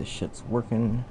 this shit's working.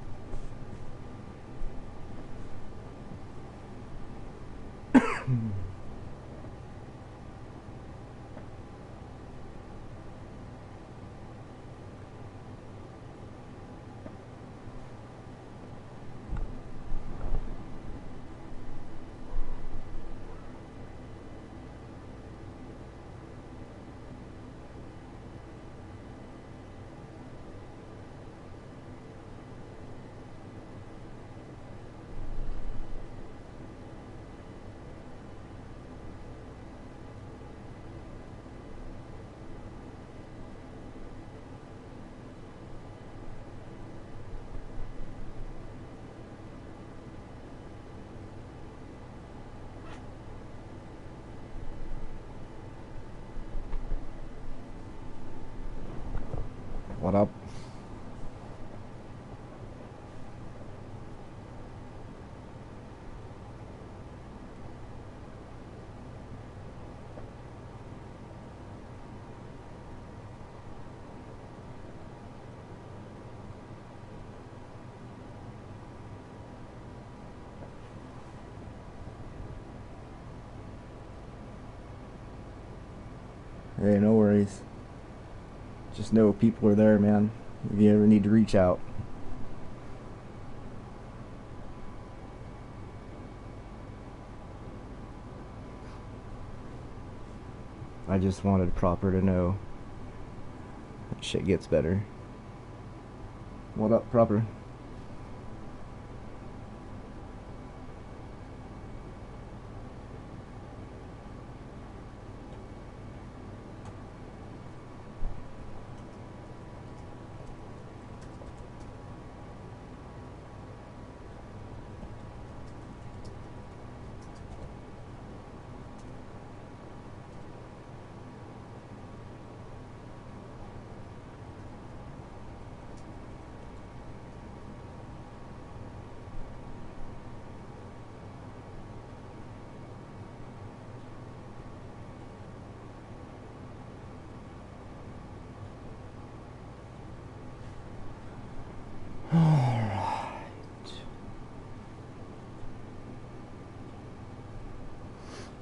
What up? Hey, no worries. Just know people are there, man. If you ever need to reach out. I just wanted Proper to know that shit gets better. What up, Proper?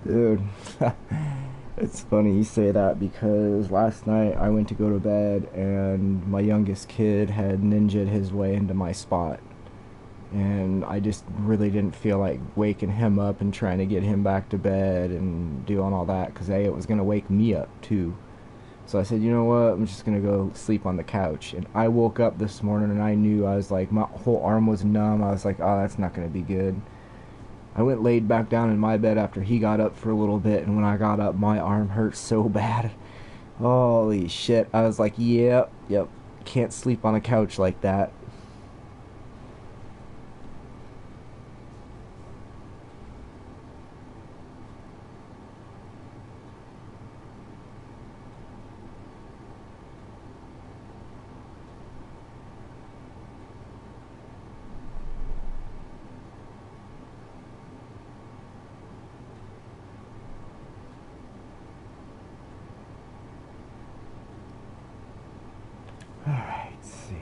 Dude, it's funny you say that because last night I went to go to bed and my youngest kid had ninja'd his way into my spot. And I just really didn't feel like waking him up and trying to get him back to bed and doing all that because it was going to wake me up too. So I said, you know what, I'm just going to go sleep on the couch. And I woke up this morning and I knew, I was like, my whole arm was numb. I was like, oh, that's not going to be good. I went laid back down in my bed after he got up for a little bit, and when I got up, my arm hurt so bad. Holy shit. I was like, yep, can't sleep on a couch like that. Alright, let's see.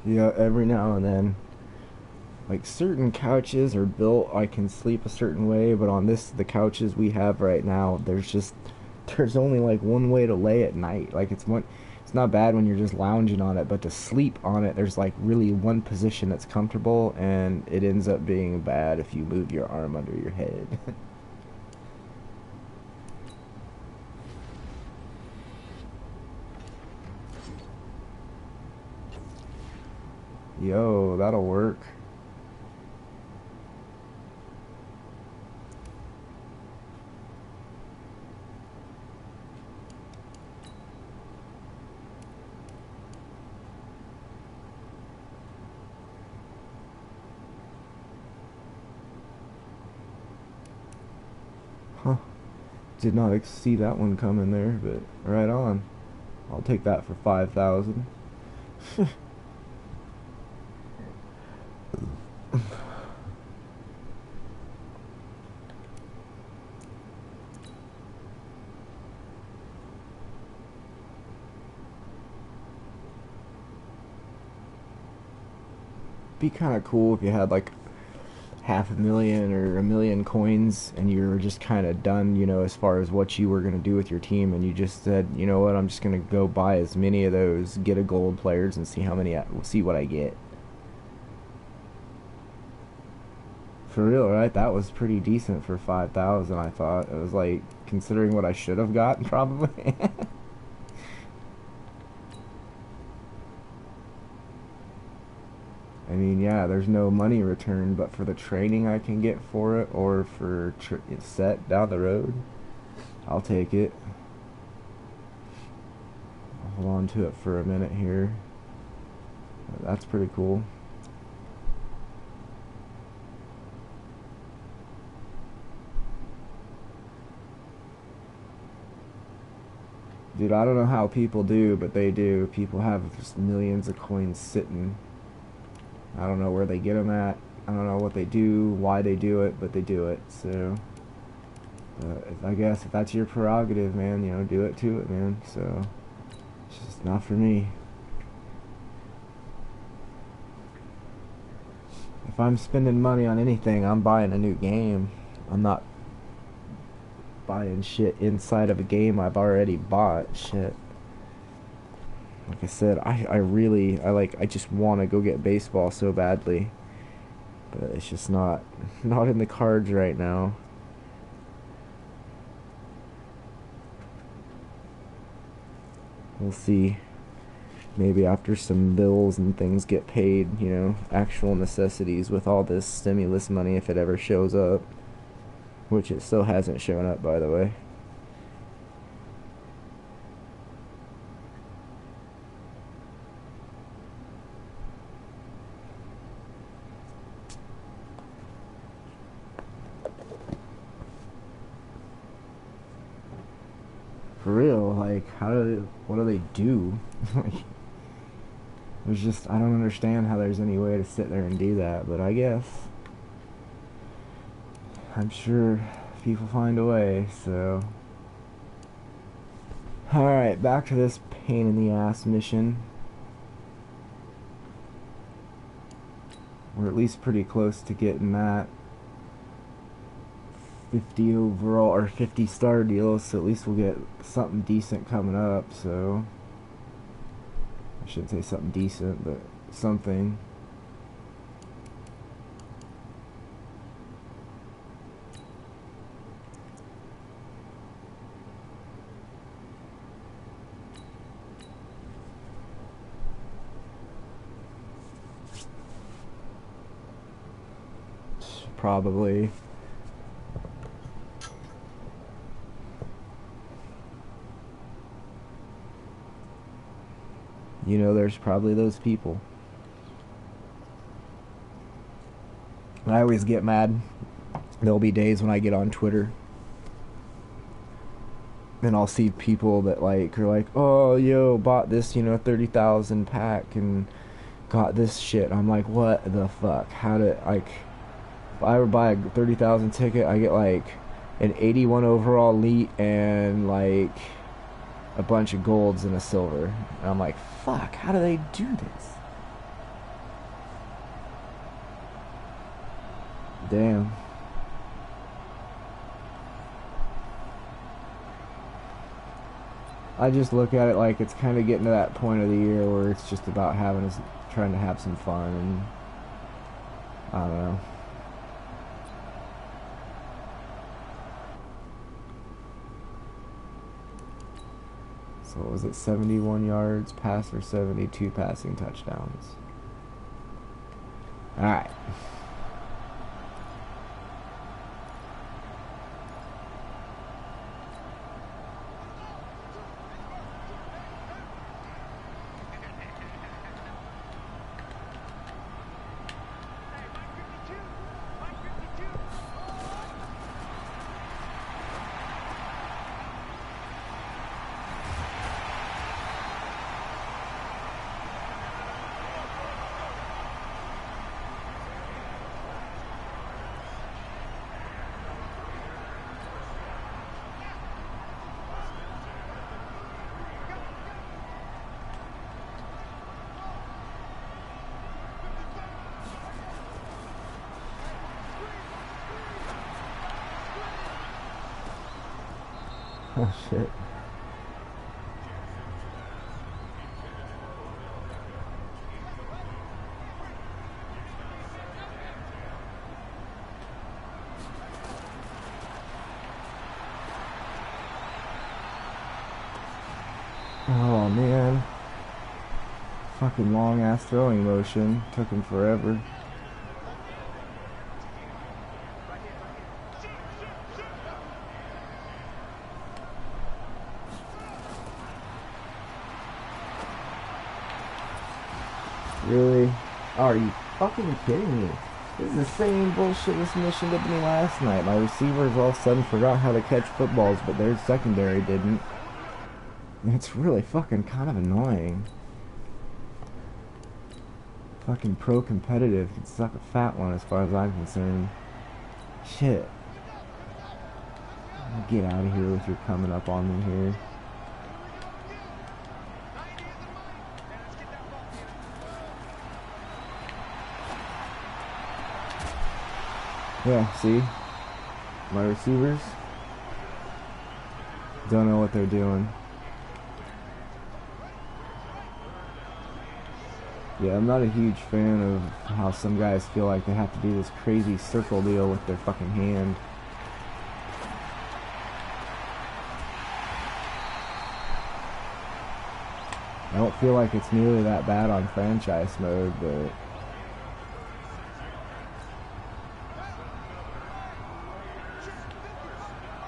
Yeah, every now and then. Like, certain couches are built, I can sleep a certain way, but on the couches we have right now, there's only like one way to lay at night. Like, it's not bad when you're just lounging on it, but to sleep on it, there's like really one position that's comfortable, and it ends up being bad if you move your arm under your head. Yo, that'll work. Huh. Did not see that one coming there, but right on. I'll take that for 5,000. Be kind of cool if you had like half a million or a million coins and you were just kind of done, you know, as far as what you were going to do with your team, and you just said, you know what, I'm just going to go buy as many of those, get a gold players, and see what I get. For real, right? That was pretty decent for 5,000. I thought it was like considering what I should have gotten probably. I mean, yeah, there's no money return, but for the training I can get for it, or for set down the road, I'll take it. I'll hold on to it for a minute here. That's pretty cool. Dude, I don't know how people do, but they do. People have just millions of coins sitting. I don't know where they get them at. I don't know what they do, why they do it, but they do it. So, I guess if that's your prerogative, man, you know, do it to it, man. So, it's just not for me. If I'm spending money on anything, I'm buying a new game. I'm not buying shit inside of a game I've already bought. Shit. Like I said, I just want to go get baseball so badly, but it's just not in the cards right now. We'll see. Maybe after some bills and things get paid, you know, actual necessities with all this stimulus money, if it ever shows up, which it still hasn't shown up, by the way. For real, like, what do they do? I don't understand how there's any way to sit there and do that, but I guess. I'm sure people find a way, so. Alright, back to this pain in the ass mission. We're at least pretty close to getting that 50 overall or 50 star deal, so at least we'll get something decent coming up. So I shouldn't say something decent, but something. Probably. You know, there's probably those people. I always get mad. There'll be days when I get on Twitter and I'll see people that like are like, oh, yo, bought this, you know, 30,000 pack and got this shit. I'm like, what the fuck? How did, like, if I ever buy a 30,000 ticket, I get like an 81 overall elite and like a bunch of golds and a silver. And I'm like, fuck, how do they do this? Damn. I just look at it like it's kind of getting to that point of the year where it's just about trying to have some fun, and I don't know. So what was it, 71 yards pass or 72 passing touchdowns? Alright. Oh shit. Oh man. Fucking long ass throwing motion. Took him forever. Really? Are you fucking kidding me? This is the same bullshit this mission did to me last night. My receivers all of a sudden forgot how to catch footballs, but their secondary didn't. It's really fucking kind of annoying. Fucking pro competitive can suck a fat one as far as I'm concerned. Shit. Get out of here with your coming up on me here. Yeah, see? My receivers don't know what they're doing. Yeah, I'm not a huge fan of how some guys feel like they have to do this crazy circle deal with their fucking hand. I don't feel like it's nearly that bad on franchise mode, but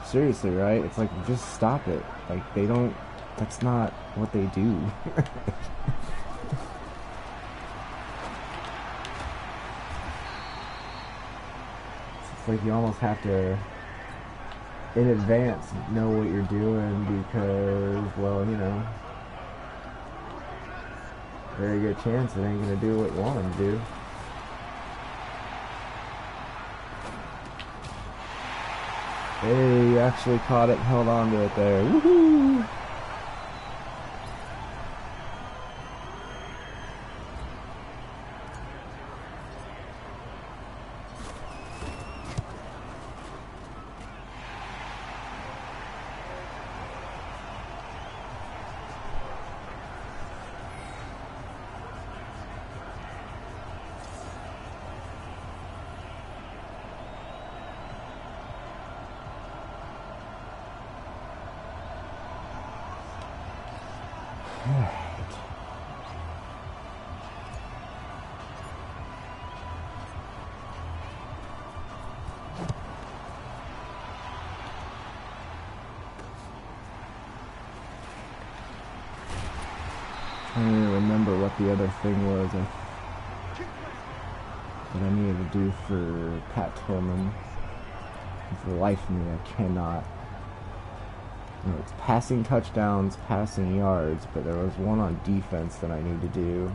seriously, right? It's like, just stop it. Like, they don't, that's not what they do. It's like you almost have to, in advance, know what you're doing because, well, you know, very good chance it ain't gonna do what you want them to do. Hey, you actually caught it and held on to it there. Woohoo! I don't even remember what the other thing was that I needed to do for Pat Tillman. And for the life of me, I cannot. You know, it's passing touchdowns, passing yards, but there was one on defense that I need to do.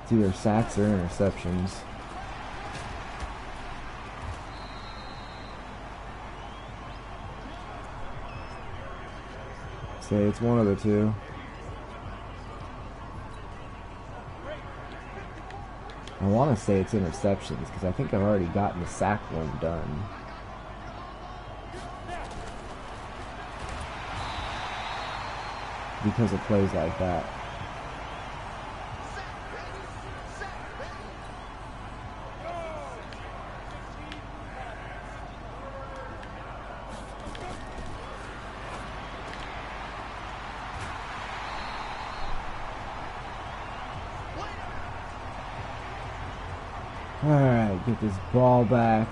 It's either sacks or interceptions. Say it's one of the two. I want to say it's interceptions because I think I've already gotten the sack one done. Because of plays like that. Alright, get this ball back.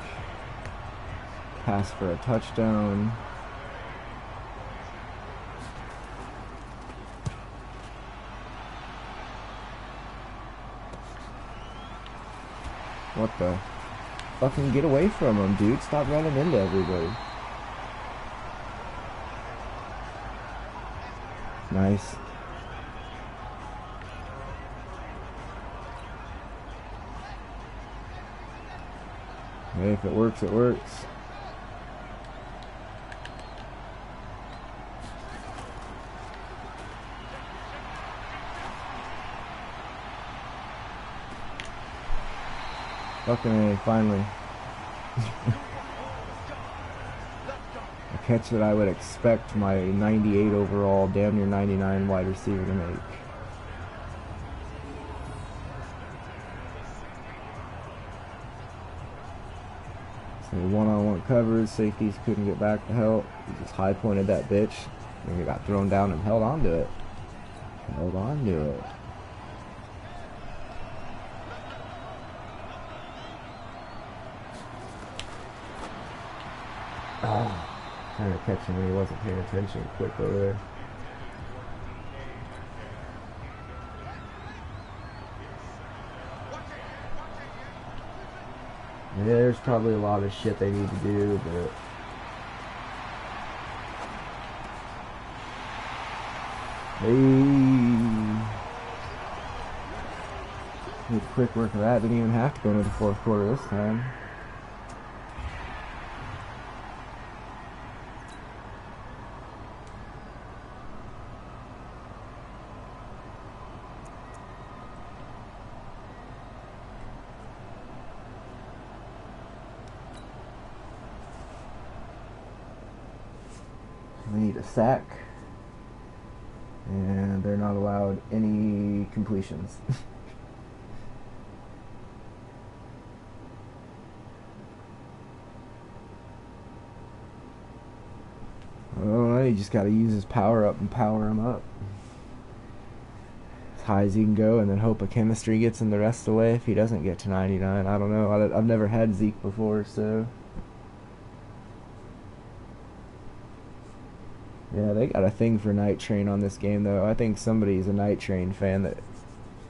Pass for a touchdown. What the? Fucking get away from him, dude. Stop running into everybody. Nice. Hey, if it works, it works. Fucking A, finally. A catch that I would expect my 98 overall, damn near 99 wide receiver to make. So one-on-one coverage, safeties couldn't get back to help. He just high-pointed that bitch. And he got thrown down and held on to it. Held on to it. Oh, trying to catch him when he wasn't paying attention quick over there. Yeah, there's probably a lot of shit they need to do, but need quick work of that. Didn't even have to go into the fourth quarter this time. We need a sack, and they're not allowed any completions. Oh, you just got to use his power up and power him up as high as he can go, and then hope a chemistry gets him the rest of the way if he doesn't get to 99. I don't know. I've never had Zeke before, so yeah, they got a thing for Night Train on this game, though. I think somebody's a Night Train fan that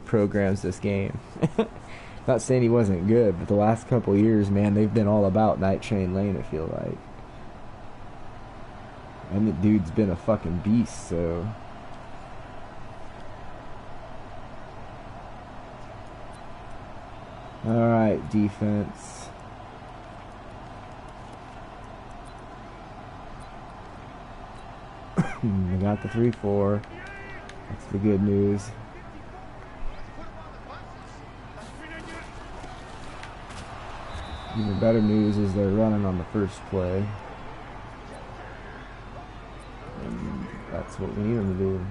programs this game. Not saying he wasn't good, but the last couple years, man, they've been all about Night Train Lane, I feel like. And the dude's been a fucking beast, so alright, defense. We got the 3-4. That's the good news. Even better news is they're running on the first play. And that's what we need them to do.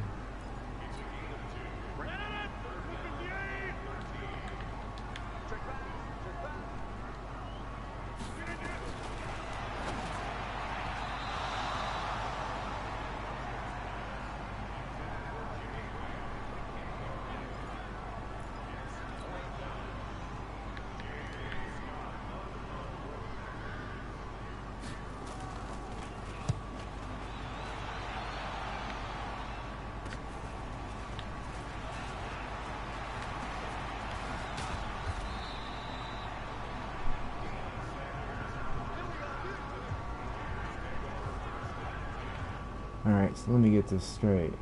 Alright, so let me get this straight.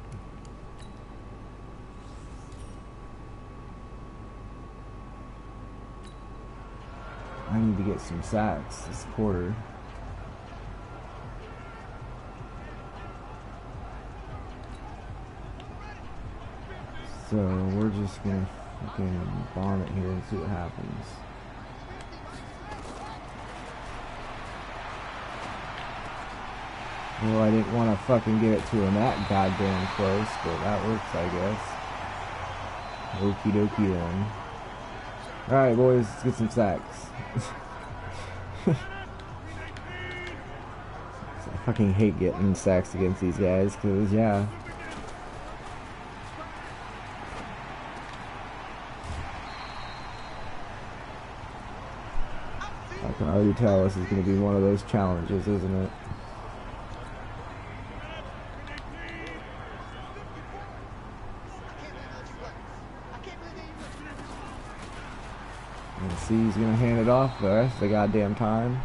I need to get some sacks this quarter. So we're just gonna fucking bomb it here and see what happens. Well, I didn't want to fucking get it to him that goddamn close, but that works, I guess. Okie dokie then. Alright, boys, let's get some sacks. I fucking hate getting sacks against these guys, because, yeah. I can already tell this is going to be one of those challenges, isn't it? See, he's gonna hand it off the rest of the goddamn time.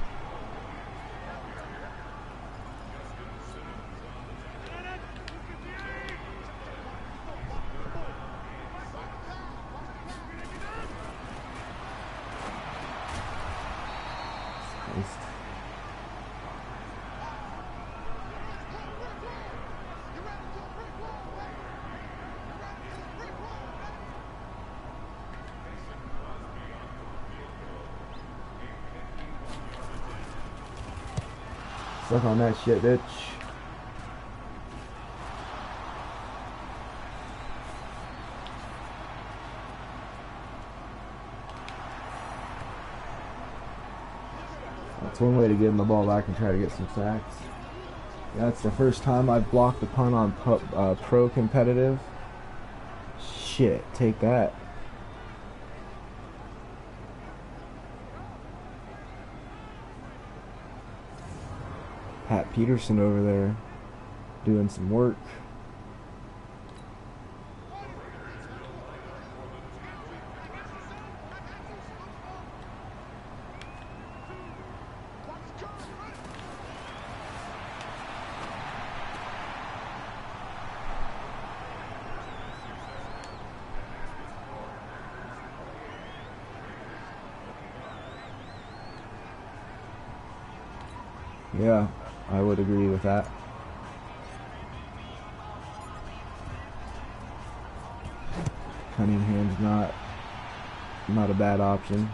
Suck on that shit, bitch. That's one way to give him the ball back and try to get some sacks. That's the first time I've blocked a punt on pro competitive. Shit, take that. Pat Peterson over there doing some work. Yeah, I would agree with that. Cunningham's not a bad option.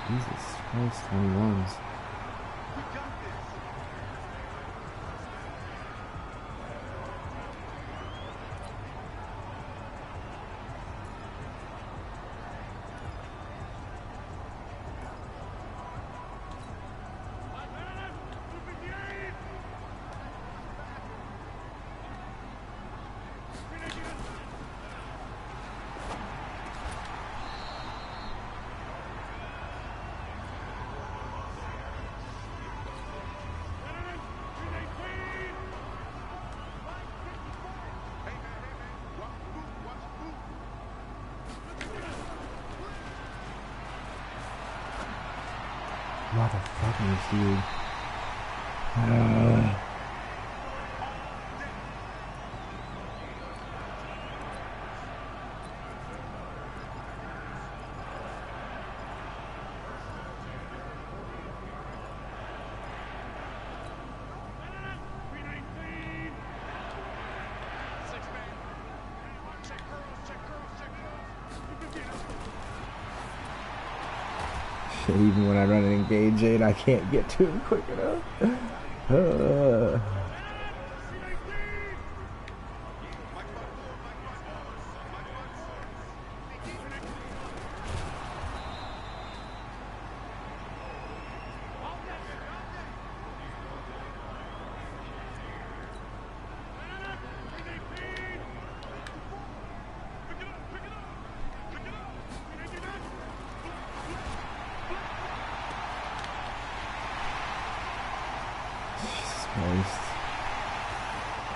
Jesus Christ, 21s. Motherfuckers, dude. Even when I run an engage aid, I can't get to him quick enough.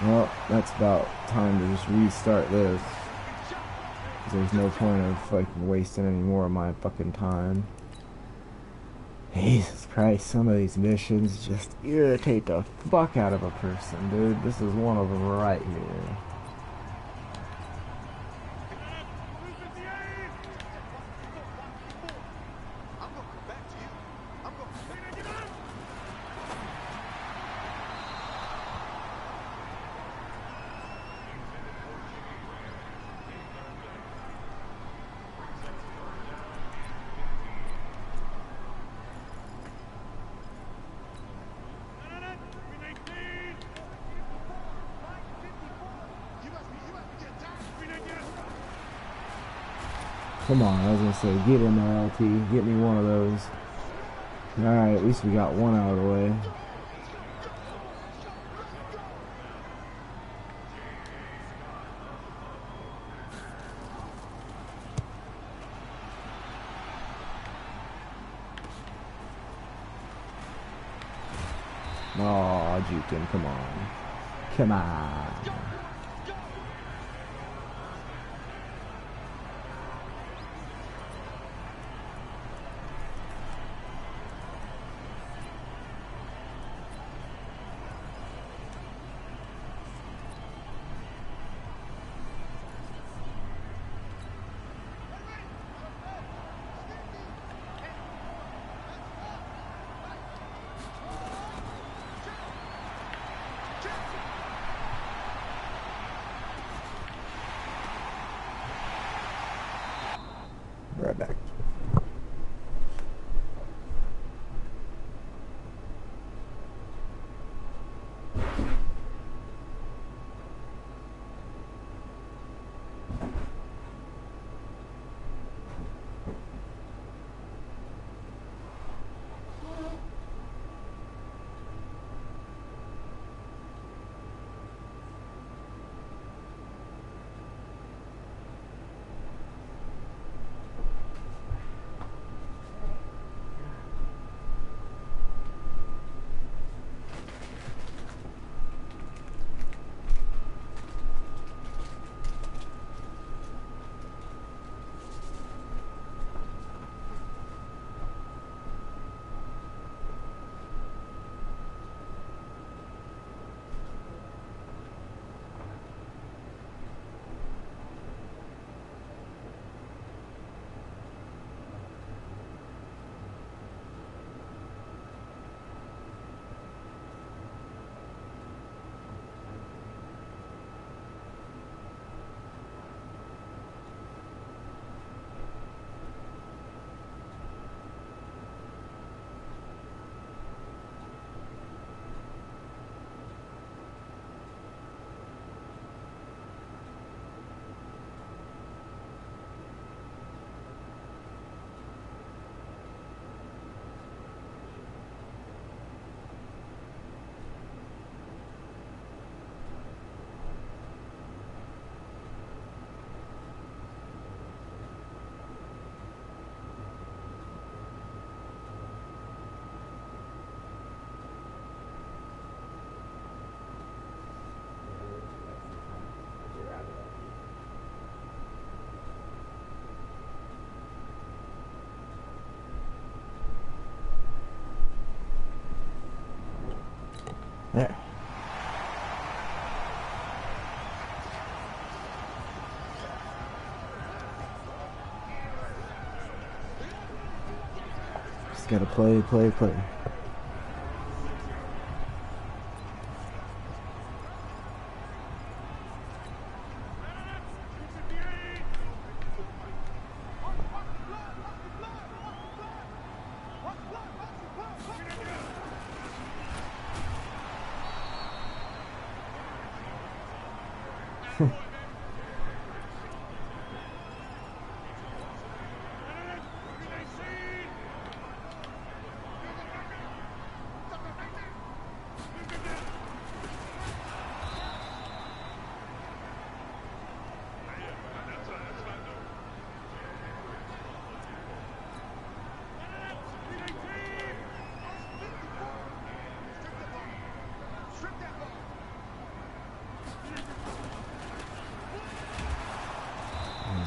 Well, that's about time to just restart this. There's no point of fucking wasting any more of my fucking time. Jesus Christ, some of these missions just irritate the fuck out of a person, dude. This is one of them right here. Come on, I was gonna say, get in there, LT. Get me one of those. Alright, at least we got one out of the way. Oh, Jukin, come on. Come on. Right back. Just gotta play, play, play.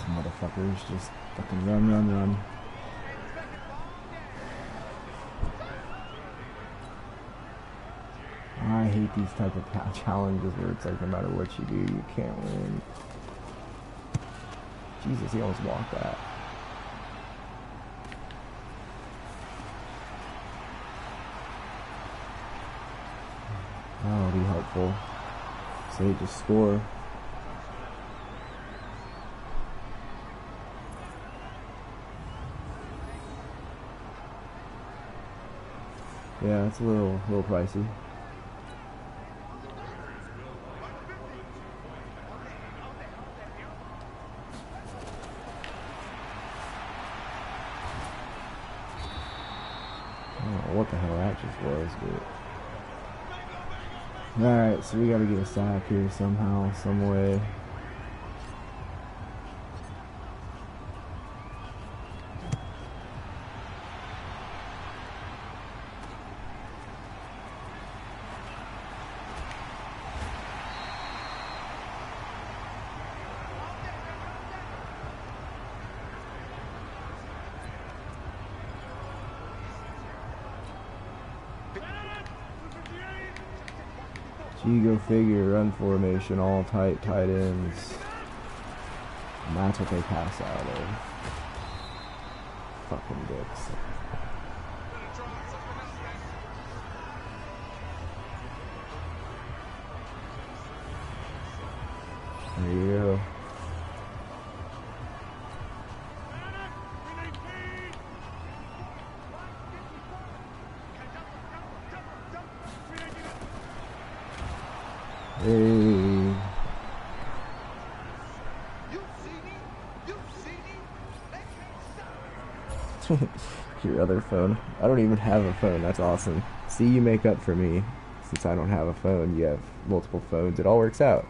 Motherfuckers just fucking run, run, run. I hate these type of challenges where it's like no matter what you do, you can't win. Jesus, he almost blocked that. That'll be helpful. So they just score. Yeah, it's a little pricey. I don't know what the hell that just was, but alright, so we gotta get a sack here somehow, some way. You go figure, run formation, all tight ends. And that's what they pass out of. Fucking dicks. There you go. Hey. Your other phone. I don't even have a phone. That's awesome. See, you make up for me. Since I don't have a phone, you have multiple phones. It all works out.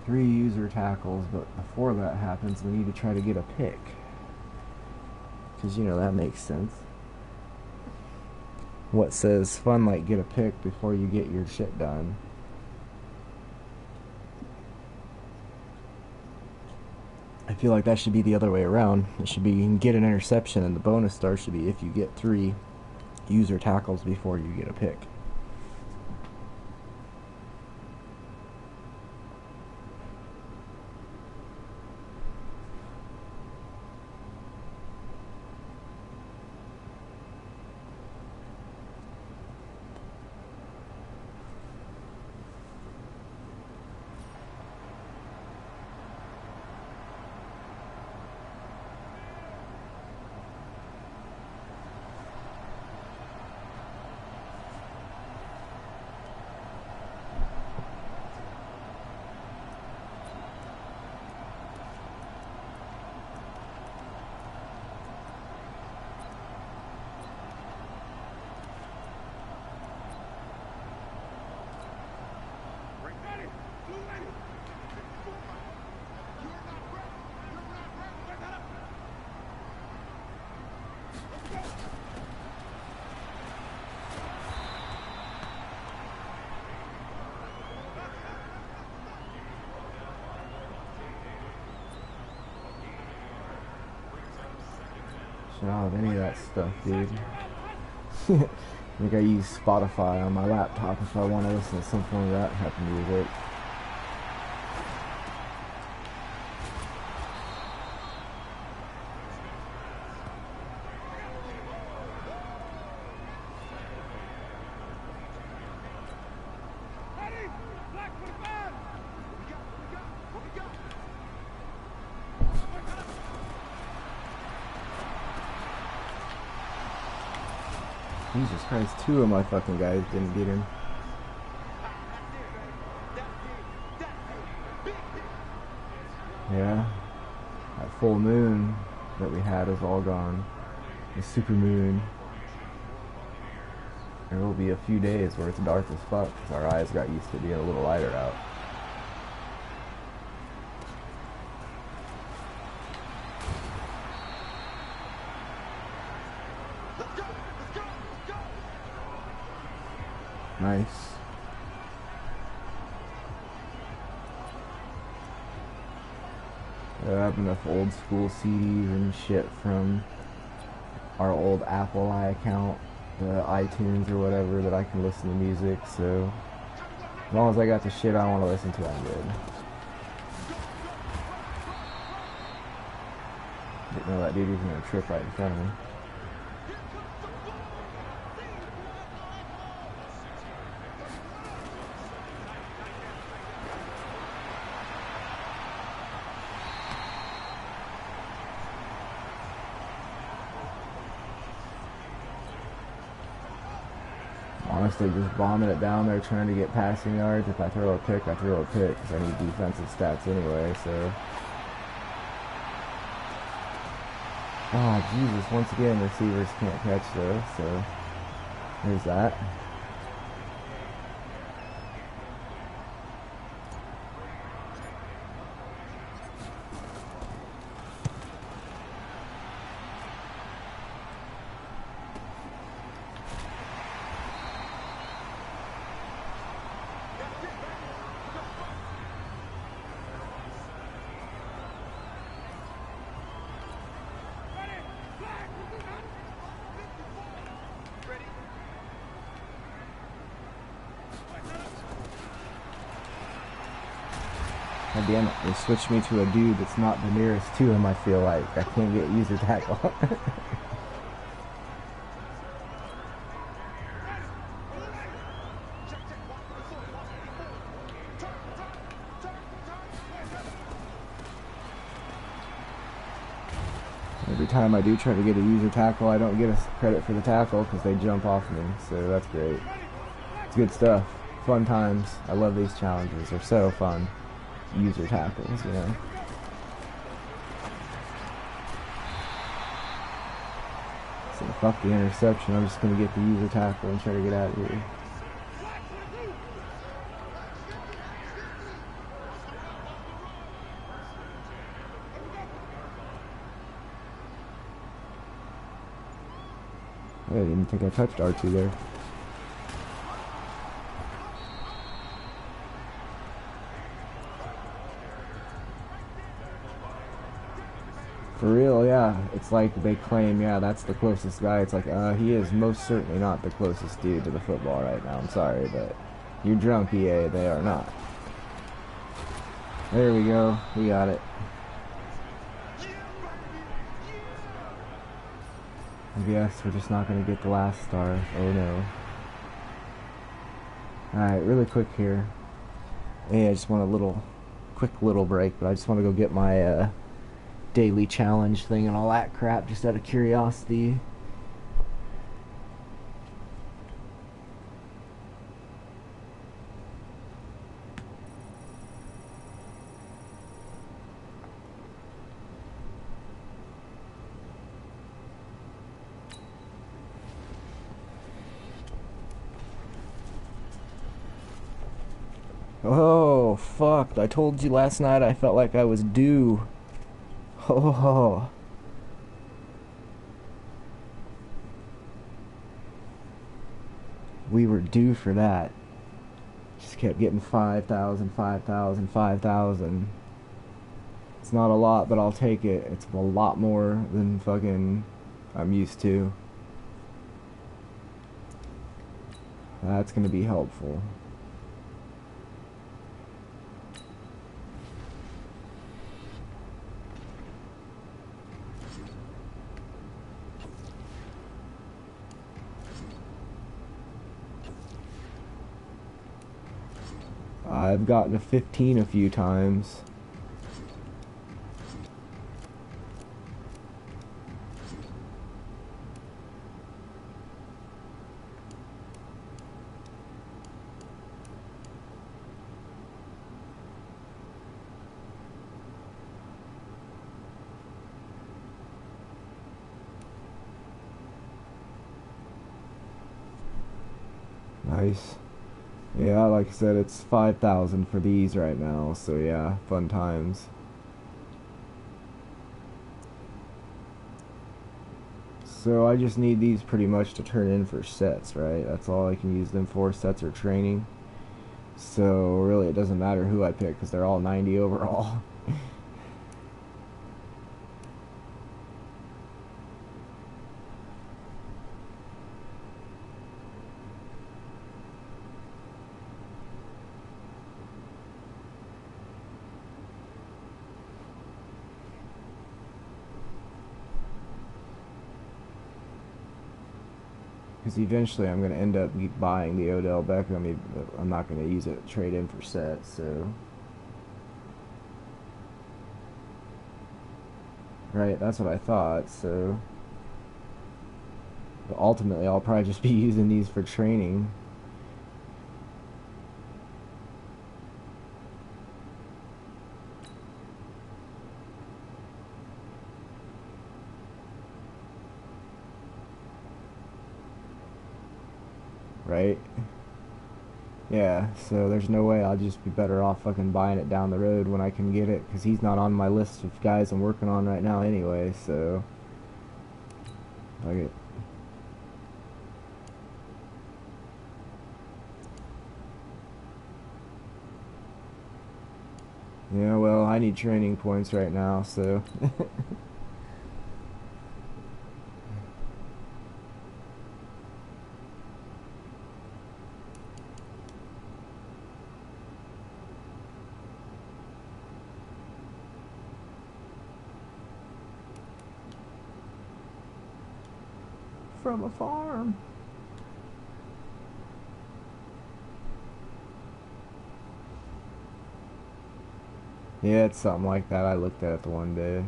Three user tackles, but before that happens, we need to try to get a pick. Because, you know, that makes sense. What says fun like get a pick before you get your shit done? I feel like that should be the other way around. It should be you can get an interception, and the bonus star should be if you get 3 user tackles before you get a pick. Should not have any of that stuff, dude. I think I use Spotify on my laptop if I want to listen to some form of that type of music. Jesus Christ, two of my fucking guys didn't get him. Yeah, that full moon that we had is all gone. The super moon. There will be a few days where it's dark as fuck because our eyes got used to being a little lighter out. Nice. I have enough old school CDs and shit from our old Apple account, the iTunes or whatever, that I can listen to music, so as long as I got the shit I want to listen to, I'm good. Didn't know that dude was gonna trip right in front of me. Honestly, just bombing it down there trying to get passing yards. If I throw a pick, I throw a pick because I need defensive stats anyway, so. Oh, Jesus. Once again, receivers can't catch though, so there's that. God damn it, they switched me to a dude that's not the nearest to him, I feel like. I can't get user tackle. Every time I do try to get a user tackle, I don't get a credit for the tackle because they jump off me, so that's great. It's good stuff. Fun times. I love these challenges. They're so fun. User tackles, you know. So fuck the interception, I'm just gonna get the user tackle and try to get out of here. I didn't think I touched R2 there. For real, yeah. It's like they claim, yeah, that's the closest guy. It's like, he is most certainly not the closest dude to the football right now. I'm sorry, but you're drunk, EA. They are not. There we go. We got it. I guess we're just not going to get the last star. Oh, no. Alright, really quick here. Hey, I just want a quick little break, but I just want to go get my, daily challenge thing and all that crap just out of curiosity. Oh, fuck. I told you last night I felt like I was due. Oh. We were due for that. Just kept getting 5,000, 5,000, 5,000. It's not a lot, but I'll take it. It's a lot more than fucking I'm used to. That's going to be helpful. I've gotten to 15 a few times. Nice. Yeah, like I said, it's 5,000 for these right now, so yeah, fun times. So I just need these pretty much to turn in for sets, right? That's all I can use them for, sets or training. So really it doesn't matter who I pick because they're all 90 overall. Because eventually I'm going to end up buying the Odell Beckham. I'm not going to use it trade in for sets, so. Right, that's what I thought, so. But ultimately I'll probably just be using these for training. Right? Yeah, so there's no way I'll just be better off fucking buying it down the road when I can get it, because he's not on my list of guys I'm working on right now anyway, so. Fuck it. Yeah, well, I need training points right now, so. From a farm. Yeah, it's something like that. I looked at it the one day.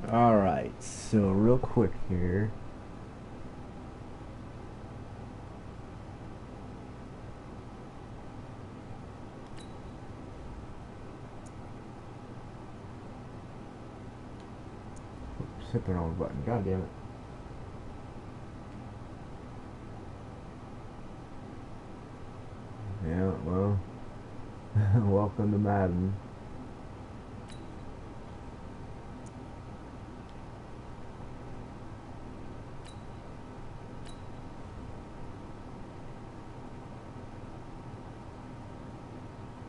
Alright, so real quick here. Oops, hit the wrong button. God damn it. Yeah, well, welcome to Madden.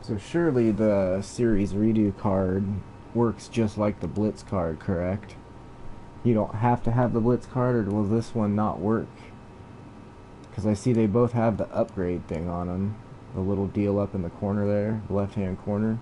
So surely the series redo card works just like the Blitz card, correct? You don't have to have the Blitz card, or will this one not work? Because I see they both have the upgrade thing on them. The little deal up in the corner there, the left-hand corner.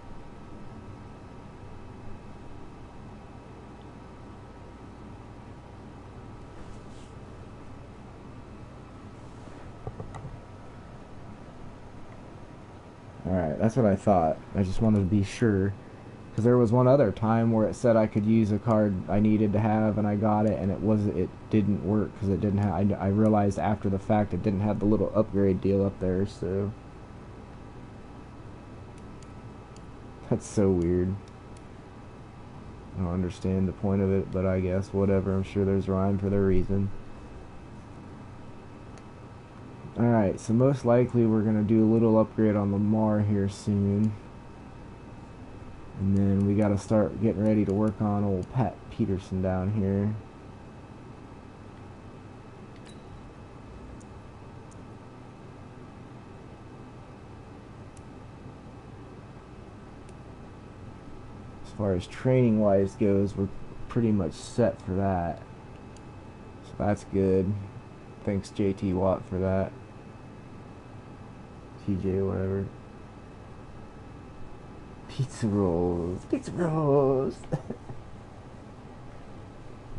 Alright, that's what I thought. I just wanted to be sure. Because there was one other time where it said I could use a card I needed to have, and I got it, and it didn't work because it didn't have. I realized after the fact it didn't have the little upgrade deal up there. So that's so weird. I don't understand the point of it, but I guess whatever. I'm sure there's rhyme for their reason. Alright, so most likely we're going to do a little upgrade on Lamar here soon. And then we got to start getting ready to work on old Pat Peterson down here. far as training wise goes, we're pretty much set for that. So that's good. Thanks JT Watt for that. TJ, whatever. Pizza rolls. Pizza rolls.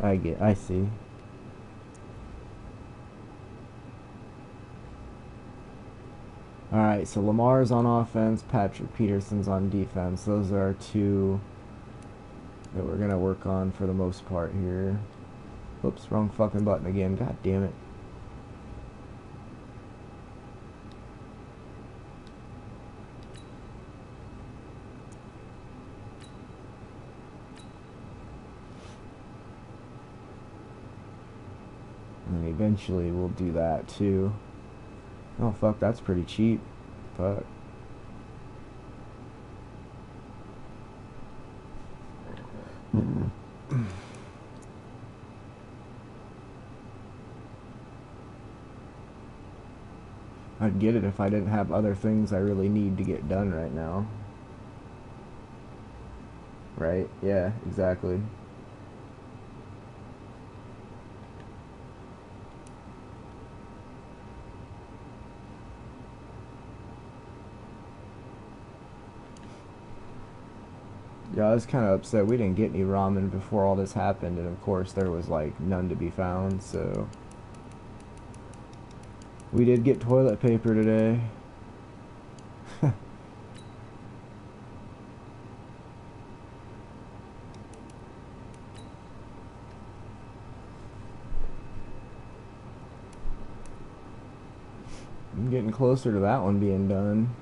I see. Alright, so Lamar's on offense, Patrick Peterson's on defense. Those are our two that we're going to work on for the most part here. Oops, wrong fucking button again. God damn it. And eventually we'll do that too. Oh fuck, that's pretty cheap. Fuck. I'd get it if I didn't have other things I really need to get done right now. Right? Yeah, exactly. Yeah, I was kind of upset we didn't get any ramen before all this happened, and of course there was like none to be found, so we did get toilet paper today. I'm getting closer to that one being done.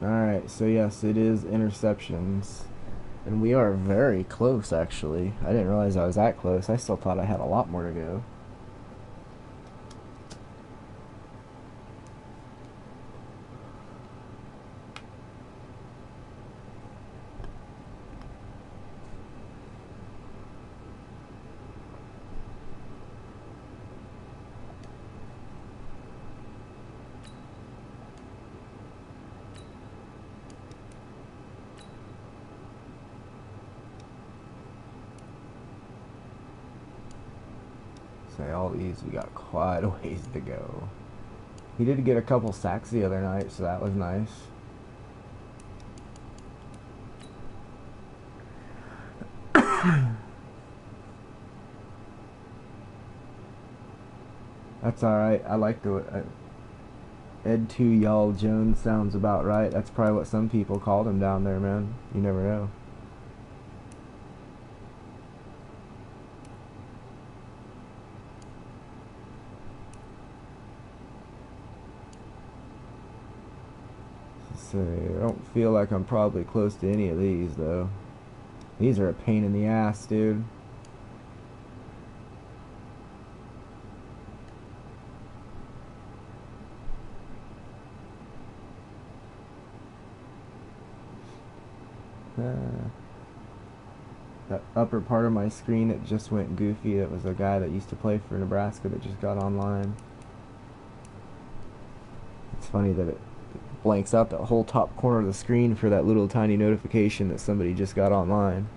Alright, so yes, it is interceptions. And we are very close, actually. I didn't realize I was that close. I still thought I had a lot more to go. Say all these, we got quite a ways to go. He did get a couple sacks the other night, so that was nice. That's alright. I like the Ed2 Y'all Jones sounds about right. That's probably what some people called him down there, man. You never know. So I don't feel like I'm probably close to any of these, though. These are a pain in the ass, dude. That upper part of my screen, it just went goofy. It was a guy that used to play for Nebraska that just got online. It's funny that it blanks out the whole top corner of the screen for that little tiny notification that somebody just got online.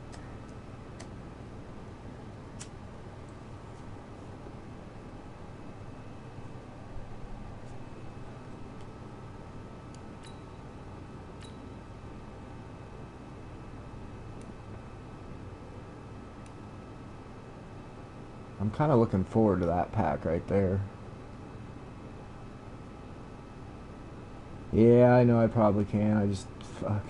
I'm kind of looking forward to that pack right there. Yeah, I know I probably can. I just... fuck.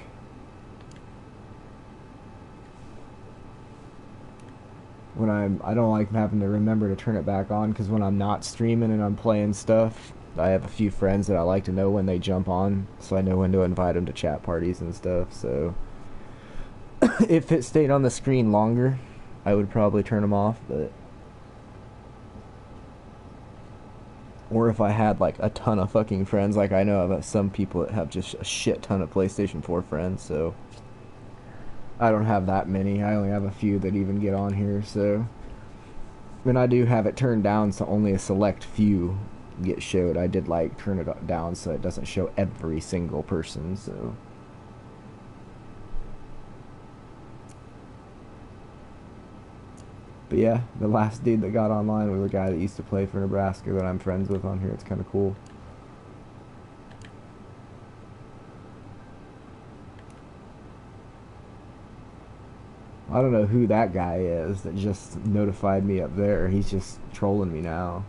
I don't like having to remember to turn it back on, because when I'm not streaming and I'm playing stuff, I have a few friends that I like to know when they jump on, so I know when to invite them to chat parties and stuff, so... if it stayed on the screen longer, I would probably turn them off, but... or if I had like a ton of fucking friends, like I know of some people that have just a shit ton of PlayStation 4 friends, so I don't have that many. I only have a few that even get on here, so and I do have it turned down so only a select few get showed. I did like turn it down so it doesn't show every single person, so But yeah, the last dude that got online was a guy that used to play for Nebraska that I'm friends with on here. It's kind of cool. I don't know who that guy is that just notified me up there. He's just trolling me now.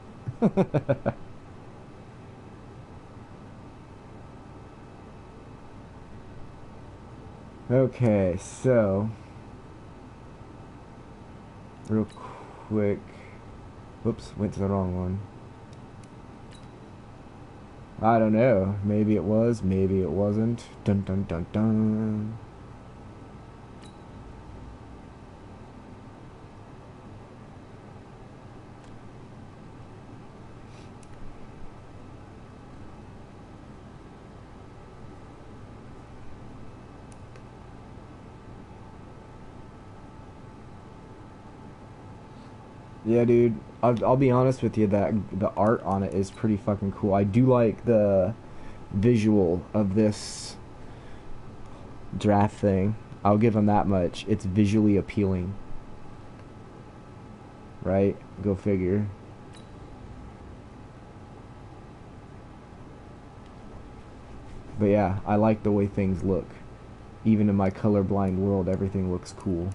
Okay, so real quick. Whoops, went to the wrong one. I don't know. Maybe it was, maybe it wasn't. Dun dun dun dun. Yeah, dude. I'll be honest with you that the art on it is pretty fucking cool. I do like the visual of this draft thing. I'll give them that much. It's visually appealing. Right? Go figure. But yeah, I like the way things look. Even in my colorblind world, everything looks cool.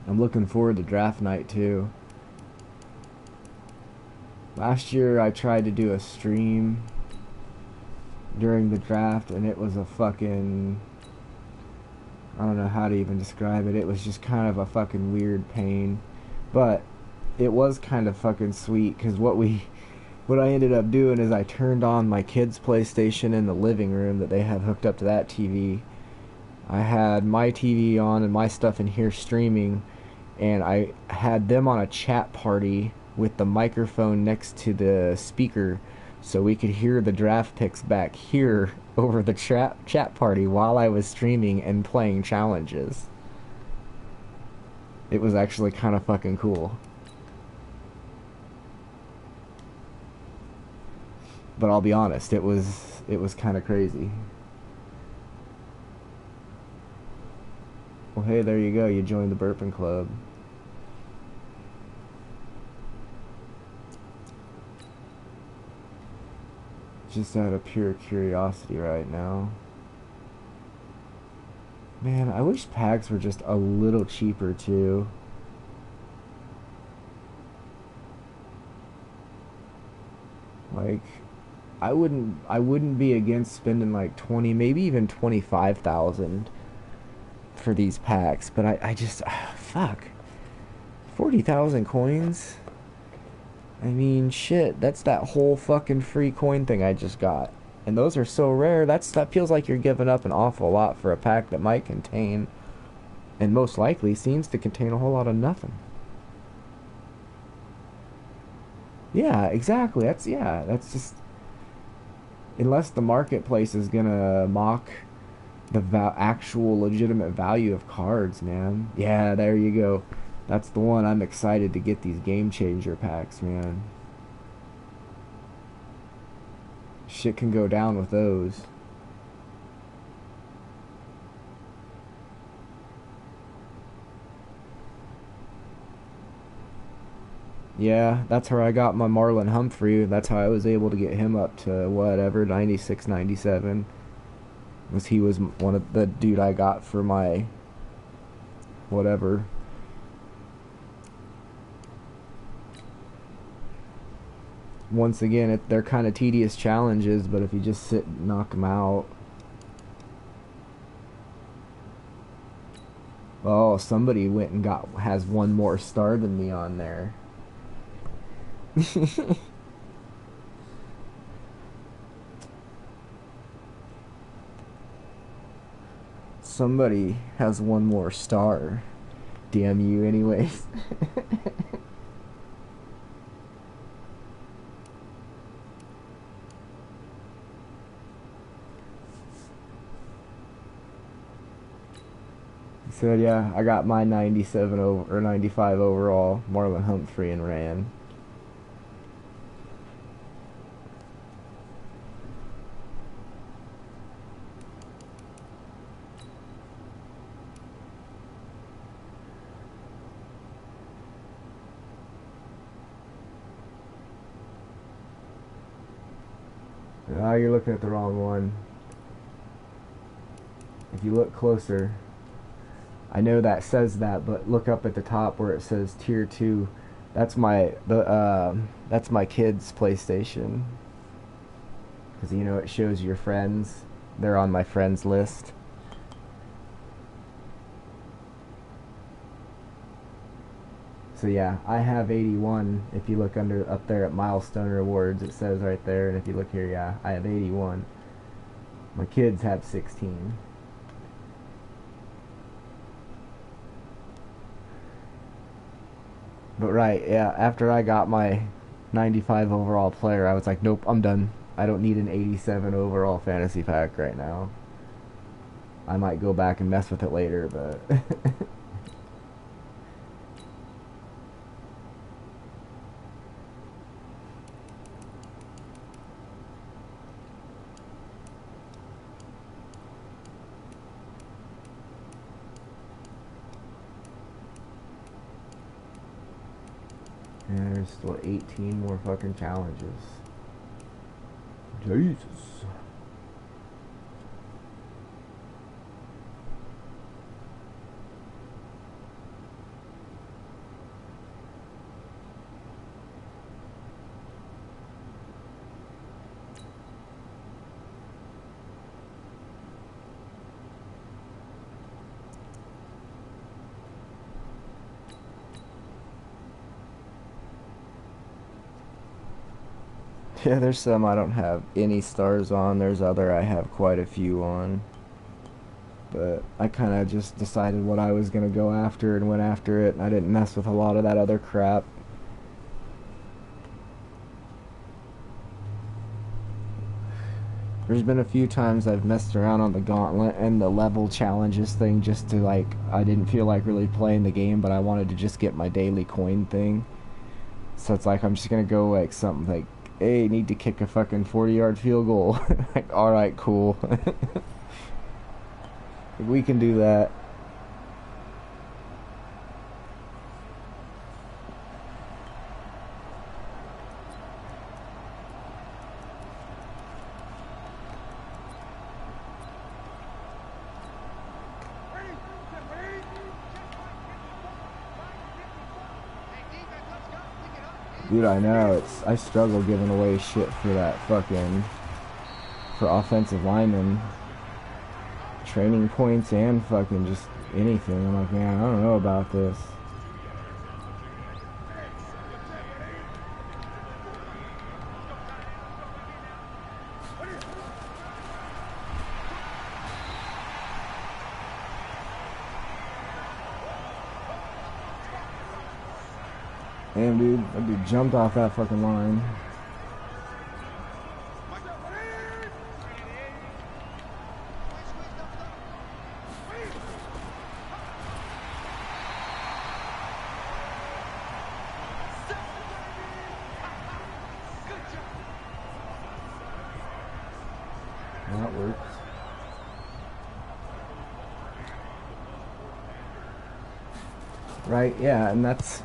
I'm looking forward to draft night too. Last year I tried to do a stream during the draft and it was a fucking, I don't know how to even describe it. It was just kind of a fucking weird pain. But it was kind of fucking sweet because what I ended up doing is I turned on my kids' PlayStation in the living room that they have hooked up to that TV. I had my TV on and my stuff in here streaming, and I had them on a chat party with the microphone next to the speaker so we could hear the draft picks back here over the chat party while I was streaming and playing challenges. It was actually kind of fucking cool. But I'll be honest, it was kind of crazy. Well, hey, there you go. You joined the Burping Club. Just out of pure curiosity right now. Man, I wish packs were just a little cheaper too. Like, I wouldn't be against spending like 20, maybe even 25,000 for these packs, but I just fuck. 40,000 coins? I mean, shit, that's that whole fucking free coin thing I just got. And those are so rare, that feels like you're giving up an awful lot for a pack that might contain, and most likely seems to contain a whole lot of nothing. Yeah, exactly. That's just, unless the marketplace is gonna mock the actual legitimate value of cards, man. Yeah, there you go. That's the one. I'm excited to get these game changer packs, man. Shit can go down with those. Yeah, that's how I got my Marlon Humphrey. That's how I was able to get him up to whatever 96, 97. Was he was one of the dude I got for my whatever. Once again, they're kind of tedious challenges, but if you just sit and knock them out. Oh, somebody went and has one more star than me on there. Somebody has one more star. Damn you, anyways. So yeah, I got my 97 over or 95 overall Marlon Humphrey and ran. Oh, you're looking at the wrong one. If you look closer, I know that says that, but look up at the top where it says Tier 2. That's that's my kid's PlayStation. Because, you know, it shows your friends. They're on my friends list. So yeah, I have 81. If you look up there at Milestone Rewards, it says right there. And if you look here, yeah, I have 81. My kids have 16. But right, yeah, after I got my 95 overall player, I was like, nope, I'm done. I don't need an 87 overall fantasy pack right now. I might go back and mess with it later, but... yeah, there's still 18 more fucking challenges. Jesus. Yeah, there's some I don't have any stars on. There's other I have quite a few on. But I kind of just decided what I was going to go after and went after it. And I didn't mess with a lot of that other crap. There's been a few times I've messed around on the gauntlet and the level challenges thing just to, like, I didn't feel like really playing the game, but I wanted to just get my daily coin thing. So it's like I'm just going to go like something like, hey, need to kick a fucking 40-yard field goal. Like, alright, cool. We can do that. Dude, I know, I struggle giving away shit for that fucking, for offensive linemen. Training points and fucking just anything. I'm like, man, I don't know about this. Damn, dude, that dude jumped off that fucking line. That works. Right, yeah, and that's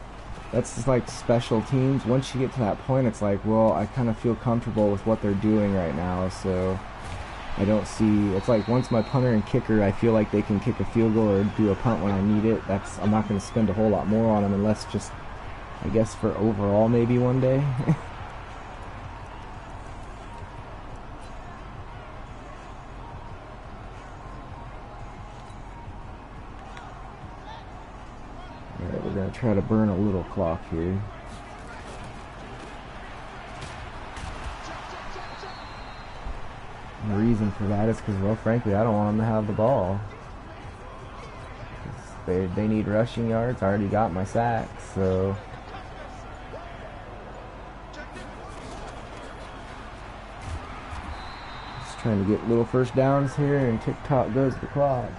just like special teams. Once you get to that point, it's like, well, I kind of feel comfortable with what they're doing right now, so I don't see, it's like once my punter and kicker, I feel like they can kick a field goal or do a punt when I need it. I'm not going to spend a whole lot more on them unless just, I guess, for overall maybe one day. Alright, we're going to try to burn a little clock here. And the reason for that is because, well, frankly, I don't want them to have the ball. They need rushing yards. I already got my sacks, so... Just trying to get little first downs here, and tick-tock goes the clock.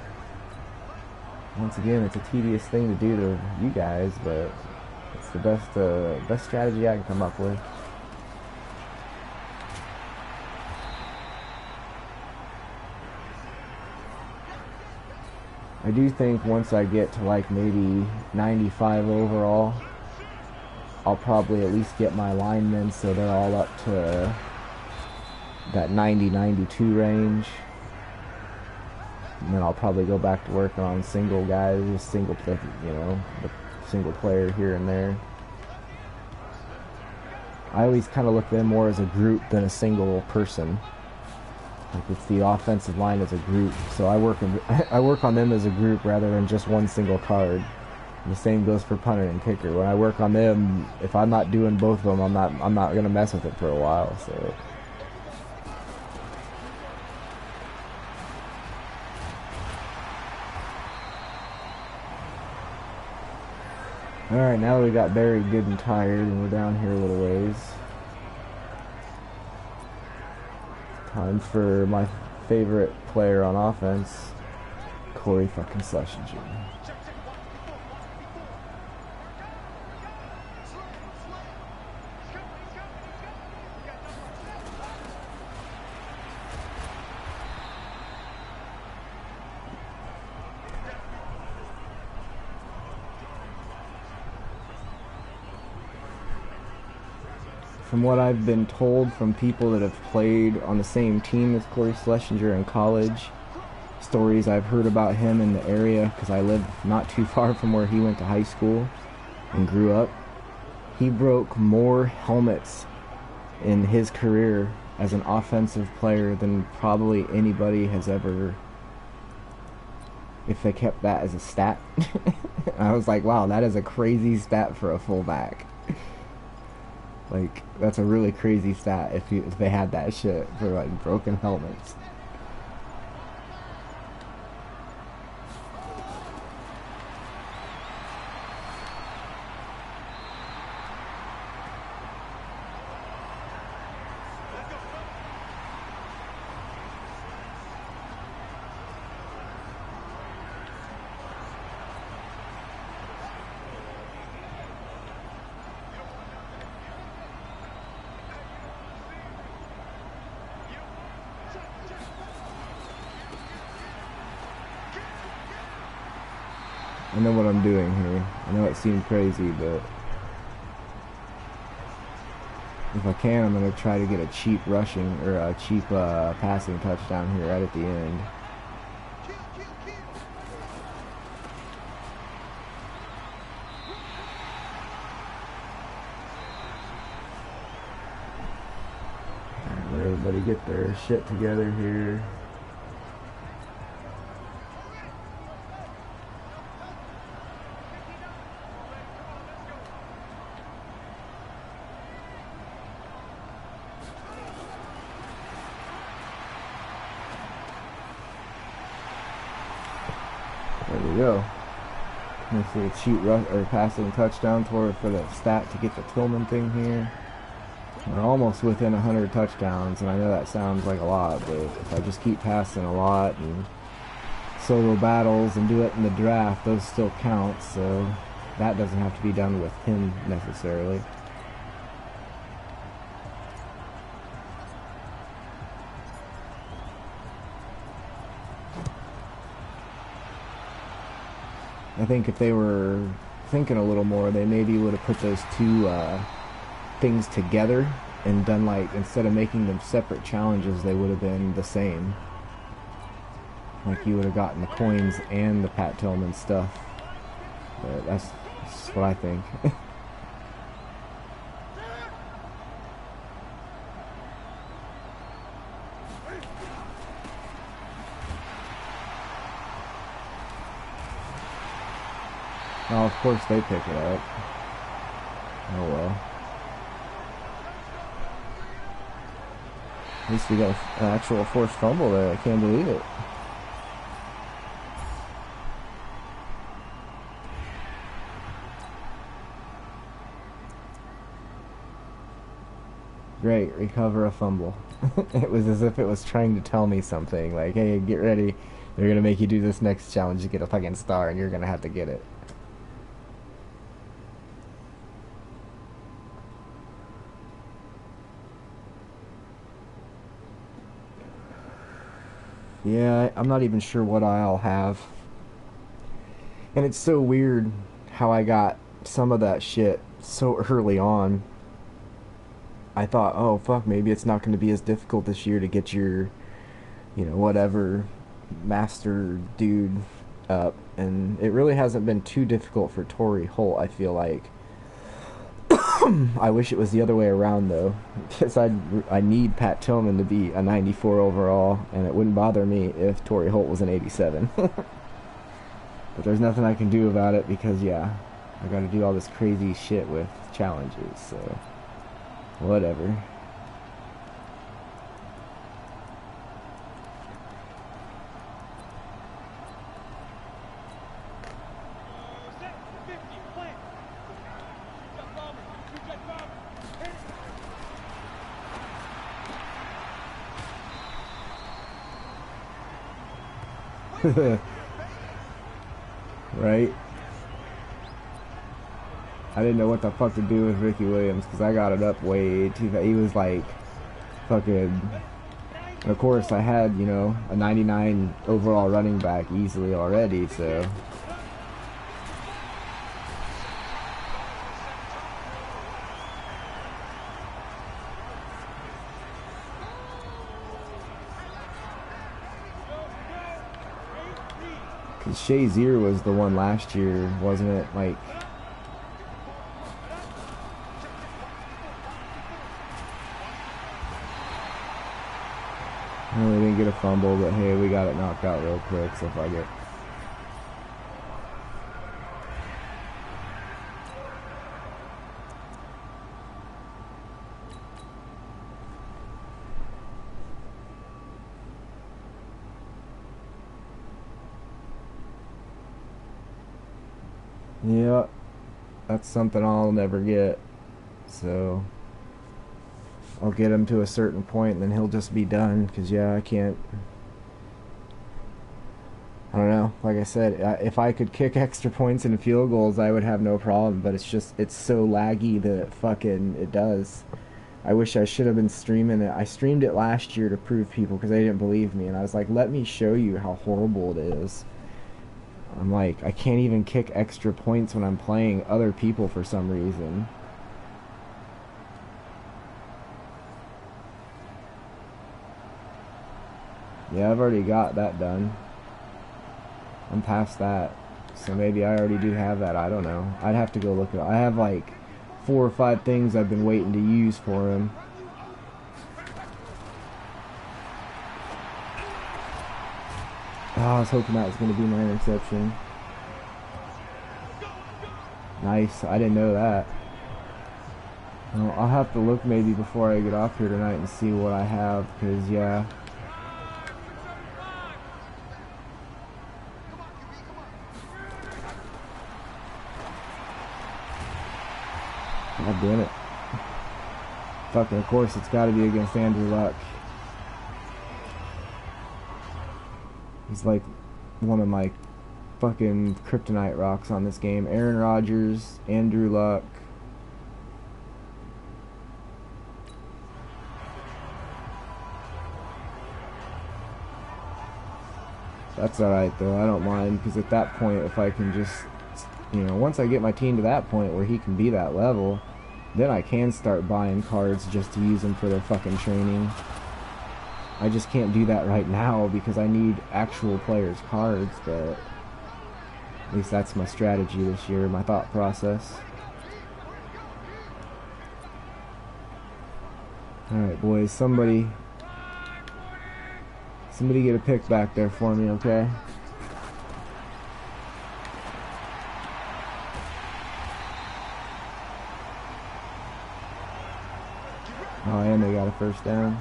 Once again, it's a tedious thing to do to you guys, but it's the best strategy I can come up with. I do think once I get to like maybe 95 overall, I'll probably at least get my linemen so they're all up to that 90-92 range. And then I'll probably go back to working on single guys, just single play, the single player here and there. I always kind of look at them more as a group than a single person. Like it's the offensive line as a group, so I work on them as a group rather than just one single card. And the same goes for punter and kicker. When I work on them, if I'm not doing both of them, I'm not gonna mess with it for a while. So. Alright, now that we got buried good and tired and we're down here a little ways. Time for my favorite player on offense, Corey fucking Schlesinger. From what I've been told from people that have played on the same team as Corey Schlesinger in college, stories I've heard about him in the area, because I live not too far from where he went to high school and grew up, he broke more helmets in his career as an offensive player than probably anybody has ever, if they kept that as a stat. I was like, wow, that is a crazy stat for a fullback. Like, that's a really crazy stat if they had that shit for, like, broken helmets. I know what I'm doing here. I know it seemed crazy, but if I can, I'm going to try to get a cheap rushing or a cheap passing touchdown here right at the end. Let everybody get their shit together here. There we go. Let's see a cheap rush or passing touchdown for the stat to get the Tillman thing here. We're almost within 100 touchdowns, and I know that sounds like a lot, but if I just keep passing a lot and solo battles and do it in the draft, those still count, so that doesn't have to be done with him necessarily. I think if they were thinking a little more, they maybe would have put those two things together and done, like, instead of making them separate challenges, they would have been the same. Like, you would have gotten the coins and the Pat Tillman stuff. But that's what I think. Oh, of course they pick it up. Oh well. At least we got an actual forced fumble there. I can't believe it. Great, recover a fumble. It was as if it was trying to tell me something. Like, hey, get ready. They're going to make you do this next challenge to get a fucking star, and you're going to have to get it. Yeah, I'm not even sure what I'll have. And it's so weird how I got some of that shit so early on. I thought, oh fuck, maybe it's not going to be as difficult this year to get your, whatever master dude up, and it really hasn't been too difficult for Torrey Holt, I feel like. I wish it was the other way around though, because I need Pat Tillman to be a 94 overall, and it wouldn't bother me if Torrey Holt was an 87. But there's nothing I can do about it because, yeah, I got to do all this crazy shit with challenges, so whatever. Right? I didn't know what the fuck to do with Ricky Williams because I got it up way too fast. He was like fucking. Of course, I had, a 99 overall running back easily already, so. Because Shazier was the one last year, wasn't it? Like, well, we didn't get a fumble, but hey, we got it knocked out real quick, so fuck it. Yeah, that's something I'll never get. So I'll get him to a certain point and then he'll just be done. Because, yeah, I can't. I don't know. Like I said, if I could kick extra points and field goals, I would have no problem. But it's so laggy that it does. I wish I should have been streaming it. I streamed it last year to prove people because they didn't believe me. And I was like, let me show you how horrible it is. I'm like, I can't even kick extra points when I'm playing other people for some reason. Yeah, I've already got that done. I'm past that. So maybe I already do have that. I don't know. I'd have to go look at it. I have like 4 or 5 things I've been waiting to use for him. Oh, I was hoping that was going to be my interception. Nice. I didn't know that. Well, I'll have to look maybe before I get off here tonight and see what I have, because, yeah. God damn it. Fucking, of course, it's got to be against Andrew Luck. He's like one of my fucking kryptonite rocks on this game. Aaron Rodgers, Andrew Luck. That's alright though, I don't mind, because at that point, if I can just, once I get my team to that point where he can be that level, then I can start buying cards just to use them for their fucking training. I just can't do that right now because I need actual players' cards, but at least that's my strategy this year, my thought process. Alright, boys, somebody get a pick back there for me, okay? Oh, and they got a first down.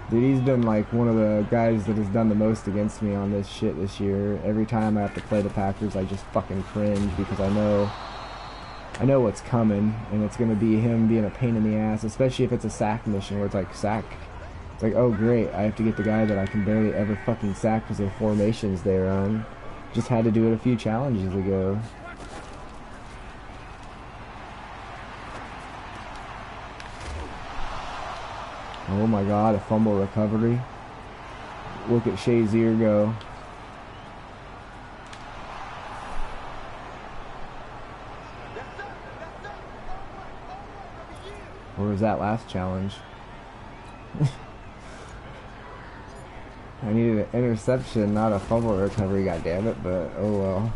Dude, he's been like one of the guys that has done the most against me on this shit this year. Every time I have to play the Packers, I just fucking cringe because I know what's coming, and it's gonna be him being a pain in the ass, especially if it's a sack mission where it's like sack. It's like, oh great, I have to get the guy that I can barely ever fucking sack because of the formations they run. Just had to do it a few challenges ago. Oh my god, a fumble recovery. Look at Shazier go. Or was that last challenge? I needed an interception, not a fumble recovery, goddammit, but oh well.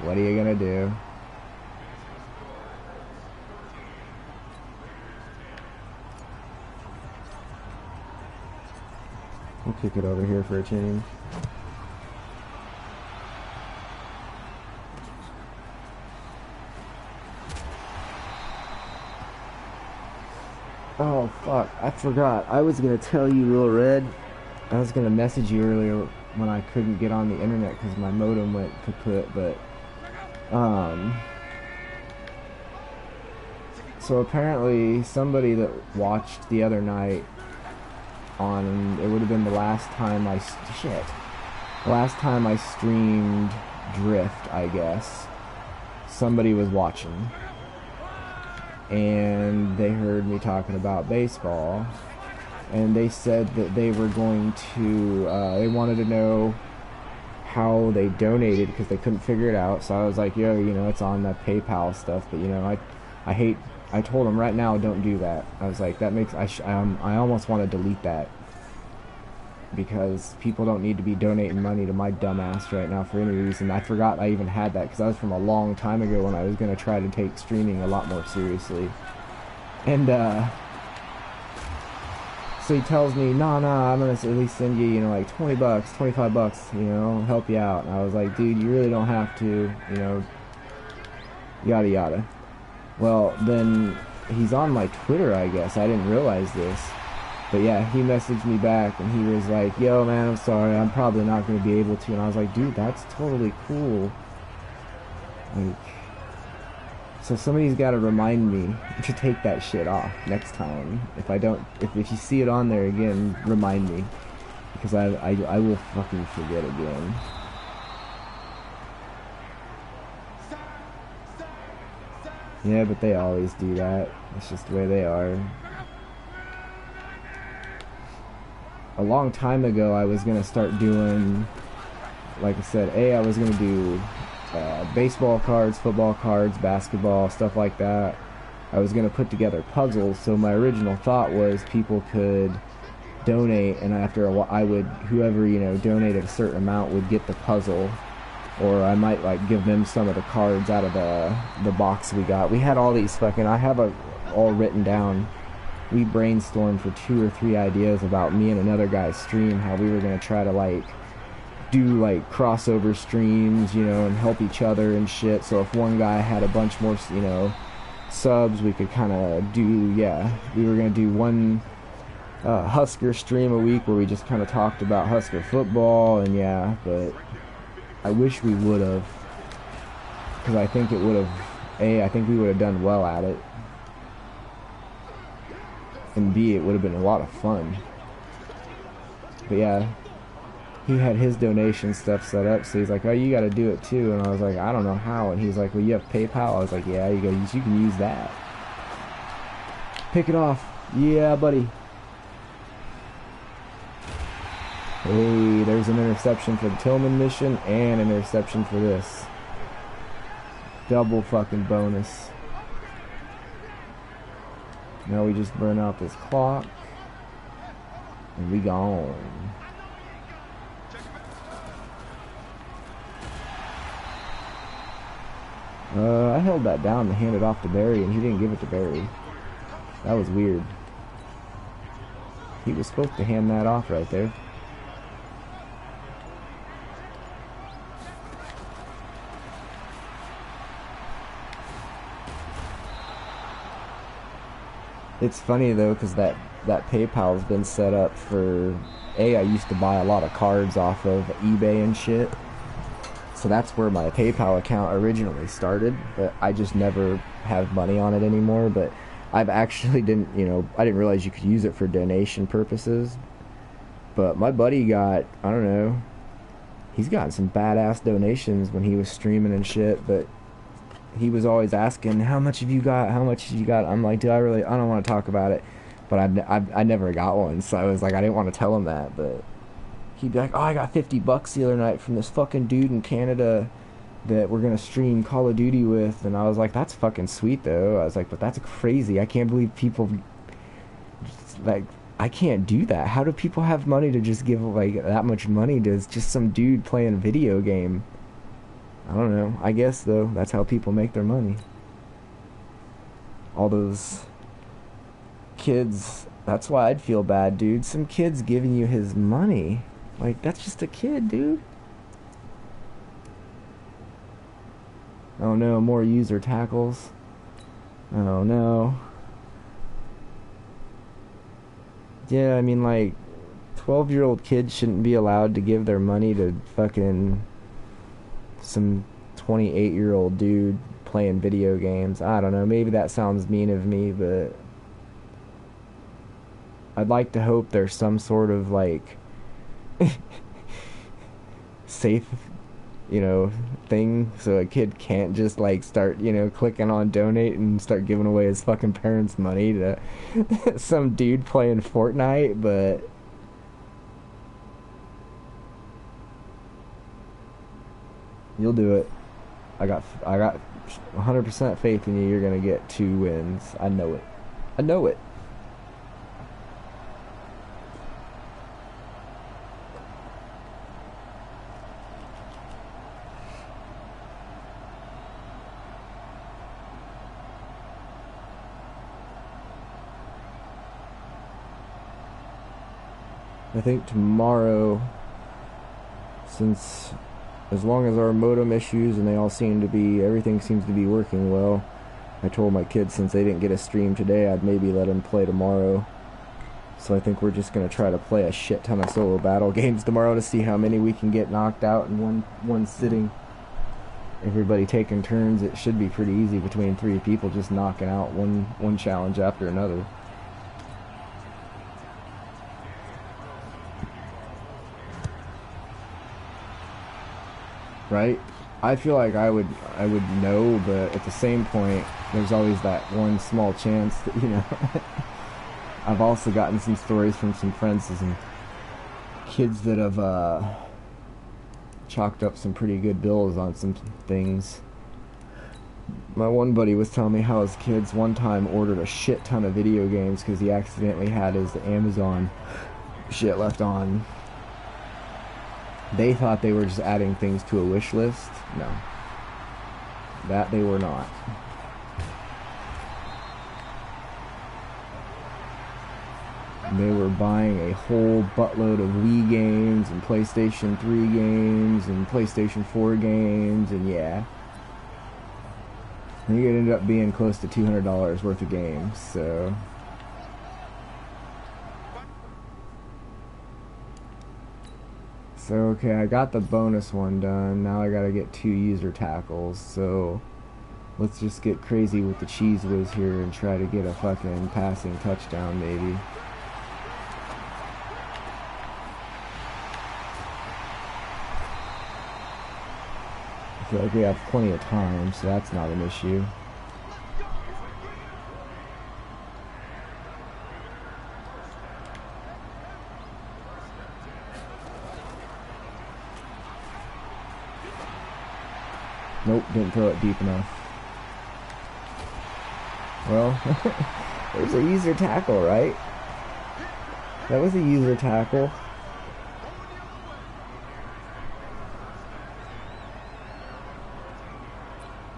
What are you gonna do? We'll kick it over here for a change. Oh fuck, I forgot. I was gonna tell you, Lil Red. I was gonna message you earlier when I couldn't get on the internet because my modem went kaput, but so apparently somebody that watched the other night on, it would have been the last time I streamed Drift, I guess. Somebody was watching and they heard me talking about baseball, and they said that they were going to they wanted to know how they donated because they couldn't figure it out. So I was like, yo, you know, it's on the PayPal stuff, but you know, I told them right now, don't do that. I was like, that makes I almost want to delete that because people don't need to be donating money to my dumb ass right now for any reason. I forgot I even had that because that was from a long time ago when I was going to try to take streaming a lot more seriously. And so he tells me, nah, I'm going to at least send you, you know, like 20 bucks, 25 bucks, you know, help you out. And I was like, dude, you really don't have to, you know, yada yada. Well, then he's on my Twitter, I guess. I didn't realize this. But yeah, he messaged me back and he was like, yo man, I'm sorry, I'm probably not going to be able to. And I was like, dude, that's totally cool. Like, so somebody's got to remind me to take that shit off next time. If you see it on there again, remind me. Because I will fucking forget again. Yeah, but they always do that. It's just the way they are. A long time ago, I was going to start doing, like I said, I was going to do baseball cards, football cards, basketball, stuff like that. I was going to put together puzzles, so my original thought was people could donate, and after a while, whoever, you know, donated a certain amount would get the puzzle, or I might, like, give them some of the cards out of the box we got. We had all these fucking, I have all written down. We brainstormed for 2 or 3 ideas about me and another guy's stream, how we were going to try to, like, do, like, crossover streams, you know, and help each other and shit. So if one guy had a bunch more, you know, subs, we could kind of do, yeah, we were going to do one Husker stream a week where we just kind of talked about Husker football, and yeah, but I wish we would have, because I think it would have, I think we would have done well at it. And B, it would have been a lot of fun. But yeah, he had his donation stuff set up, so he's like, oh, you gotta do it too. And I was like, I don't know how. And he's like, well, you have PayPal? I was like, yeah, you can use that. Pick it off. Yeah, buddy. Hey, there's an interception for the Tillman mission and an interception for this. Double fucking bonus. Now we just burn out this clock, and we gone. I held that down to hand it off to Barry, and he didn't give it to Barry. That was weird. He was supposed to hand that off right there. It's funny though, because that PayPal's been set up for, I used to buy a lot of cards off of eBay and shit. So that's where my PayPal account originally started, but I just never have money on it anymore. But I've actually I didn't realize you could use it for donation purposes. But my buddy got, I don't know, he's gotten some badass donations when he was streaming and shit, but he was always asking, how much have you got? How much have you got? I'm like, dude, I don't want to talk about it. But I never got one, so I was like, I didn't want to tell him that. But he'd be like, oh, I got $50 the other night from this fucking dude in Canada. that we're gonna stream Call of Duty with, and I was like, that's fucking sweet though. I was like, but that's crazy. I can't believe people like I can't do that. How do people have money to just give like that much money to just some dude playing a video game? I don't know. I guess though that's how people make their money. All those kids. That's why I'd feel bad, dude. Some kid's giving you his money. Like, that's just a kid, dude. Oh no, more user tackles. Oh no. Yeah, I mean, like, 12-year-old kids shouldn't be allowed to give their money to fucking some 28-year-old dude playing video games. I don't know, maybe that sounds mean of me, but I'd like to hope there's some sort of, like, safe, thing so a kid can't just, like, start, clicking on donate and start giving away his fucking parents' money to some dude playing Fortnite, but you'll do it. I got 100% faith in you. You're gonna get 2 wins. I know it. I know it. I think tomorrow, since as long as our modem issues and everything seems to be working well, I told my kids since they didn't get a stream today, I'd maybe let them play tomorrow. So I think we're just going to try to play a shit ton of solo battle games tomorrow to see how many we can get knocked out in one sitting. Everybody taking turns. It should be pretty easy between 3 people just knocking out one challenge after another. Right? I feel like I would know, but at the same point, there's always that one small chance that, I've also gotten some stories from some friends and some kids that have chalked up some pretty good bills on some things. My one buddy was telling me how his kids one time ordered a shit ton of video games because he accidentally had his Amazon shit left on. They thought they were just adding things to a wish list. No. That they were not. They were buying a whole buttload of Wii games and PlayStation 3 games and PlayStation 4 games, and yeah. I think it ended up being close to $200 worth of games, so... So, okay, I got the bonus one done. Now I gotta get 2 user tackles, so... Let's just get crazy with the cheese whiz here and try to get a fucking passing touchdown, maybe. I feel like we have plenty of time, so that's not an issue. Nope, didn't throw it deep enough. Well, there's a user tackle, right? That was a user tackle.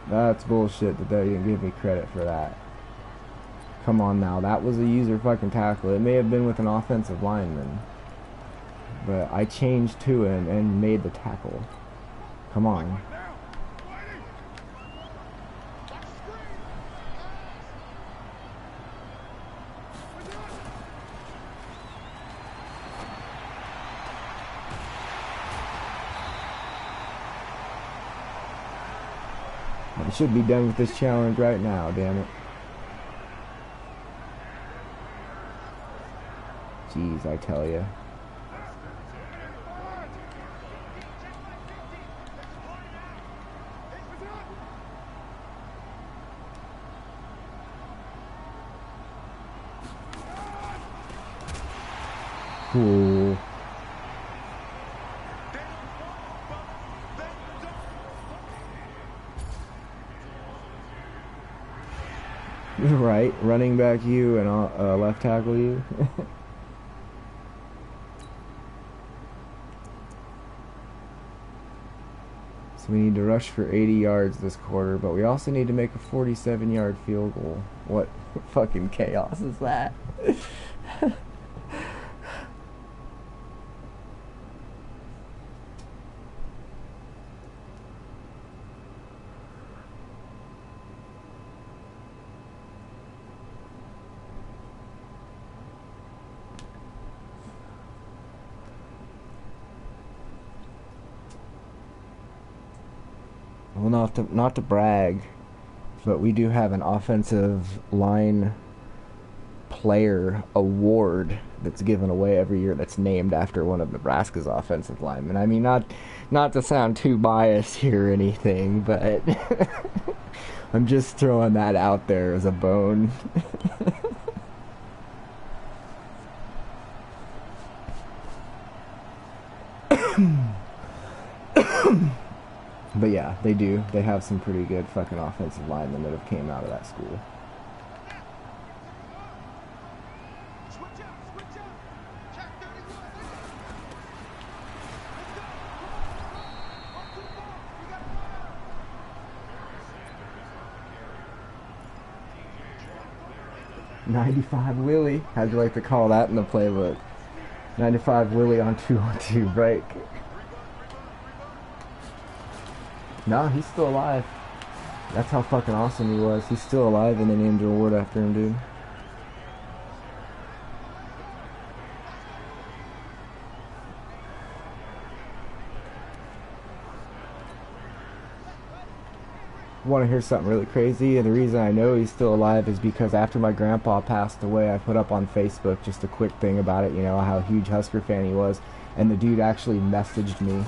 That's bullshit that they didn't give me credit for that. Come on now, that was a user fucking tackle. It may have been with an offensive lineman, but I changed to him and made the tackle. Come on. I should be done with this challenge right now, damn it. Jeez, I tell ya. Cool. Right, running back you and left tackle you. So we need to rush for 80 yards this quarter, but we also need to make a 47-yard field goal. What fucking chaos is that? Well, not to brag, but we do have an offensive line player award that's given away every year that's named after one of Nebraska's offensive linemen. I mean, not to sound too biased here or anything, but I'm just throwing that out there as a bone. But yeah, they do. They have some pretty good fucking offensive linemen that have came out of that school. "95 Willie." How'd you like to call that in the playbook? 95 Willie on 2-on-2 break. Nah, he's still alive. That's how fucking awesome he was. He's still alive and they named an award after him, dude. Want to hear something really crazy? The reason I know he's still alive is because after my grandpa passed away, I put up on Facebook just a quick thing about it, you know, how huge Husker fan he was. And the dude actually messaged me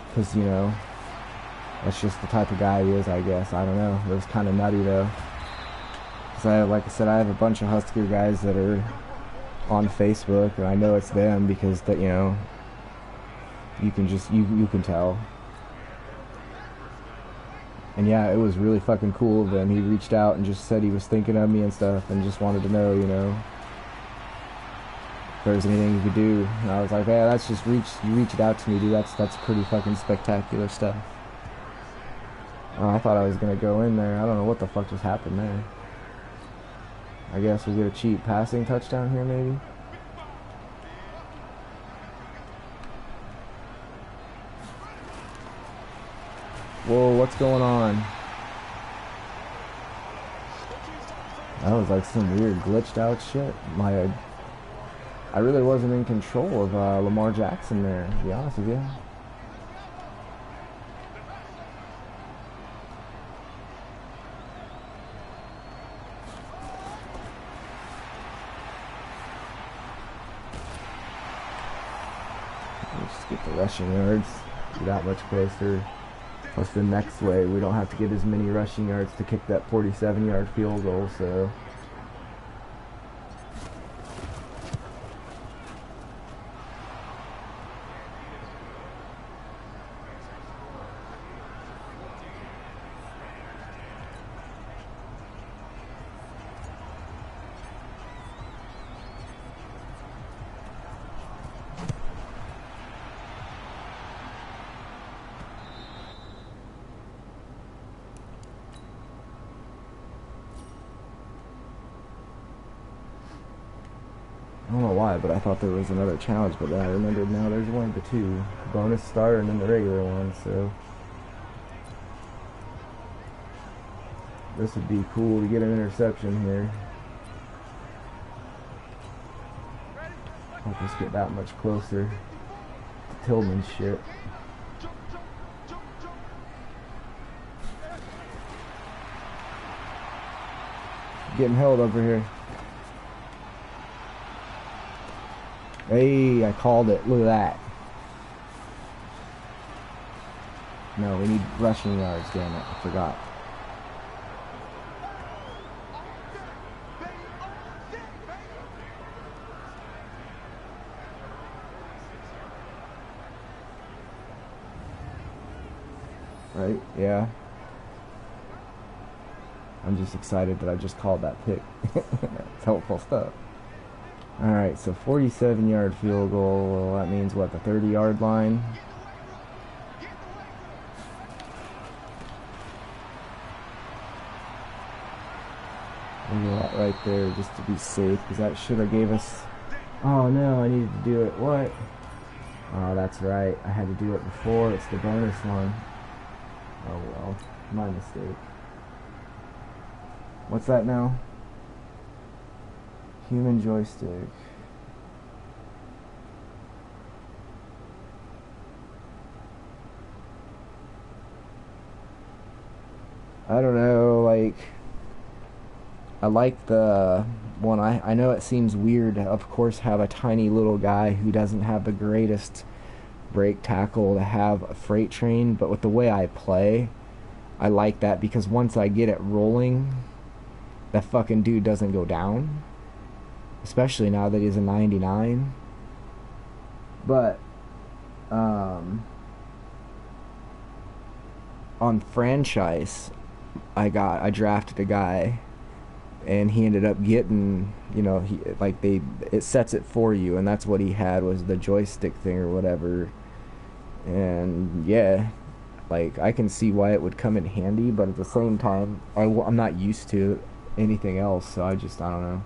because, you know, that's just the type of guy he is, I guess. I don't know. It was kind of nutty, though. Because, like I said, I have a bunch of Husker guys that are on Facebook, and I know it's them because, that, you know, you can just, you can tell. And yeah, it was really fucking cool of him. He reached out and just said he was thinking of me and stuff and just wanted to know, you know, if there's anything you could do. And I was like, yeah, that's just you reached out to me, dude. That's pretty fucking spectacular stuff. Oh, I thought I was going to go in there. I don't know what the fuck just happened there. I guess we get a cheap passing touchdown here, maybe? Whoa, what's going on? That was like some weird glitched out shit. I really wasn't in control of Lamar Jackson there, to be honest with you. Just get the rushing yards, be that much closer. Plus the next way, we don't have to get as many rushing yards to kick that 47-yard field goal, so. I don't know why, but I thought there was another challenge, but then I remembered now there's only the two. Bonus star and then the regular one, so. This would be cool to get an interception here. Help us get that much closer to Tillman's shit. Getting held over here. Hey, I called it. Look at that. No, we need rushing yards, damn it. I forgot. Right? Yeah. I'm just excited that I just called that pick. That's helpful stuff. Alright, so 47-yard field goal. Well, that means what, the 30-yard line? That right there just to be safe, because that should have gave us... Oh no, I needed to do it. What? Oh, that's right. I had to do it before. It's the bonus one. Oh well, my mistake. What's that now? Human joystick. I don't know, like... I like the one. I know it seems weird to, of course, have a tiny little guy who doesn't have the greatest break tackle to have a freight train, but with the way I play, I like that because once I get it rolling, that fucking dude doesn't go down. Especially now that he's a 99. But, on franchise, I drafted a guy, and he ended up getting, you know, it sets it for you, and that's what he had, was the joystick thing or whatever. And yeah, like, I can see why it would come in handy, but at the same time, I'm not used to anything else, so I don't know.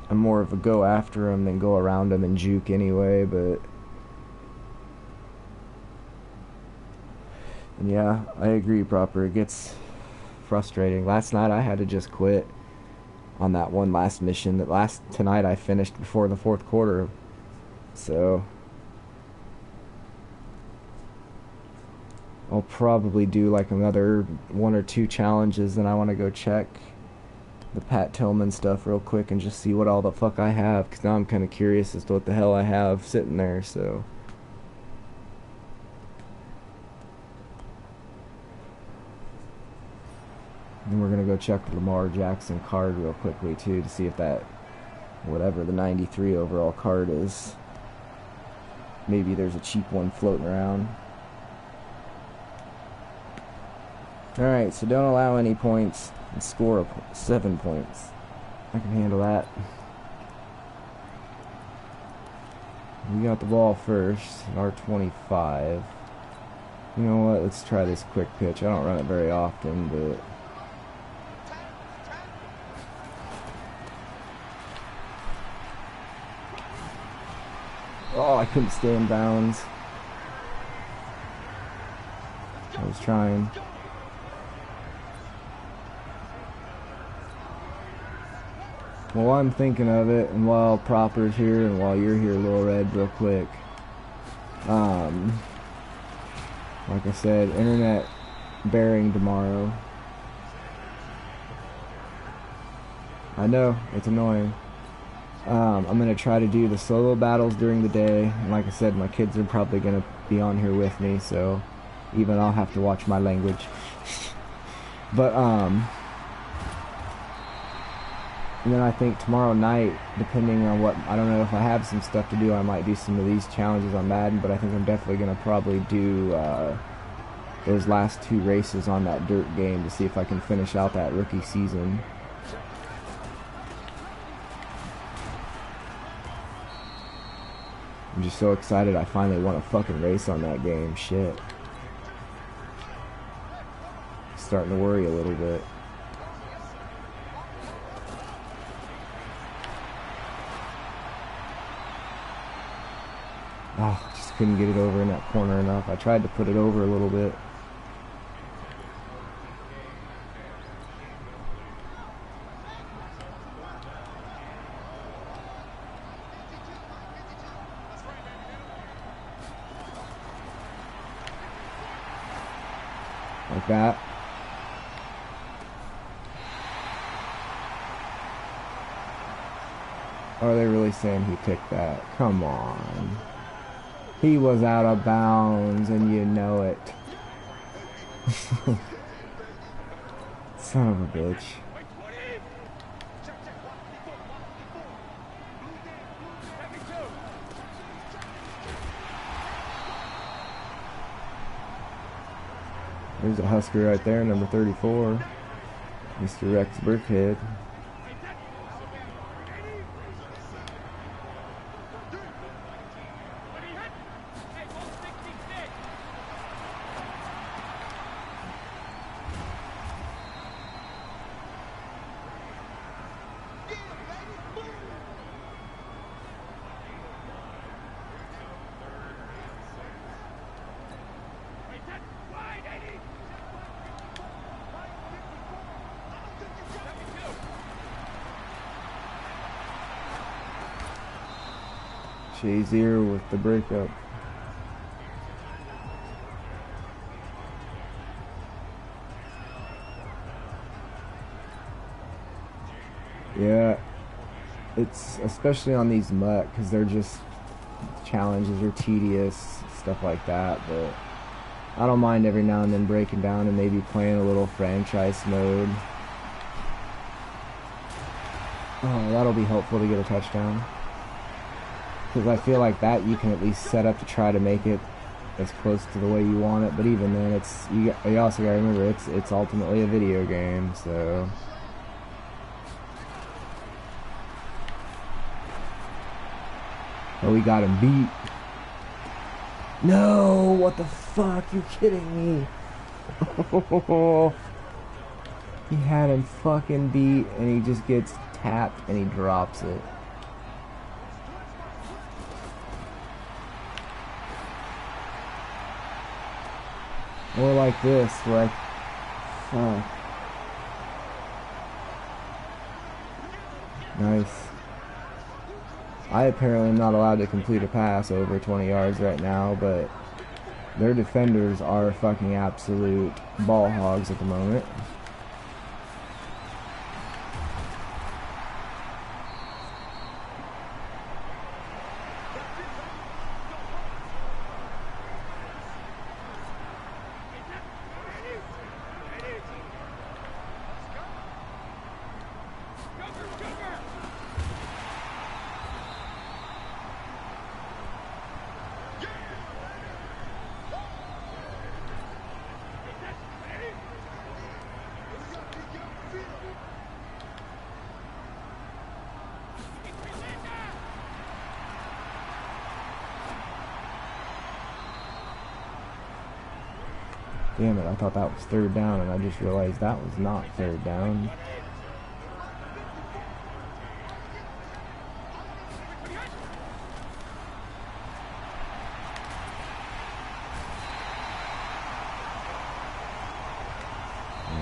I'm more of a go after him than go around him and juke anyway, but... And yeah, I agree, Proper. It gets frustrating. Last night I had to just quit on that one last mission. Tonight I finished before the fourth quarter. So I'll probably do like another 1 or 2 challenges, and I want to go check the Pat Tillman stuff real quick and just see what all the fuck I have, because now I'm kind of curious as to what the hell I have sitting there. So and we're gonna go check the Lamar Jackson card real quickly too, to see if that, whatever the 93 overall card is, maybe there's a cheap one floating around. Alright, so don't allow any points and score 7 points. I can handle that. We got the ball first, our 25. You know what, let's try this quick pitch. I don't run it very often, but... Oh, I couldn't stay in bounds. I was trying. Well, I'm thinking of it, and while Proper's here, and while you're here, Lil Red, real quick. Like I said, internet bearing tomorrow. I know, it's annoying. I'm going to try to do the solo battles during the day, and like I said, my kids are probably going to be on here with me, so even I'll have to watch my language. But, and then I think tomorrow night, depending on what, I don't know, if I have some stuff to do, I might do some of these challenges on Madden, but I think I'm definitely going to probably do those last 2 races on that dirt game to see if I can finish out that rookie season. I'm just so excited I finally won a fucking race on that game. Shit. Starting to worry a little bit. Oh, just couldn't get it over in that corner enough. I tried to put it over a little bit. Like that. Are they really saying he picked that? Come on. He was out of bounds, and you know it. Son of a bitch. There's a Husker right there, number 34. Mr. Rex Burkhead. Shazier with the breakup. Yeah, it's especially on these MUT because they're just challenges are tedious, stuff like that. But I don't mind every now and then breaking down and maybe playing a little franchise mode. Oh, that'll be helpful to get a touchdown. Because I feel like that you can at least set up to try to make it as close to the way you want it. But even then, it's you also gotta remember it's ultimately a video game. So oh, we got him beat. No, what the fuck? You kidding me? He had him fucking beat, and he just gets tapped and he drops it. Or like this, where nice. I apparently am not allowed to complete a pass over 20 yards right now, but their defenders are fucking absolute ball hogs at the moment. Damn it, I thought that was third down, and I just realized that was not third down.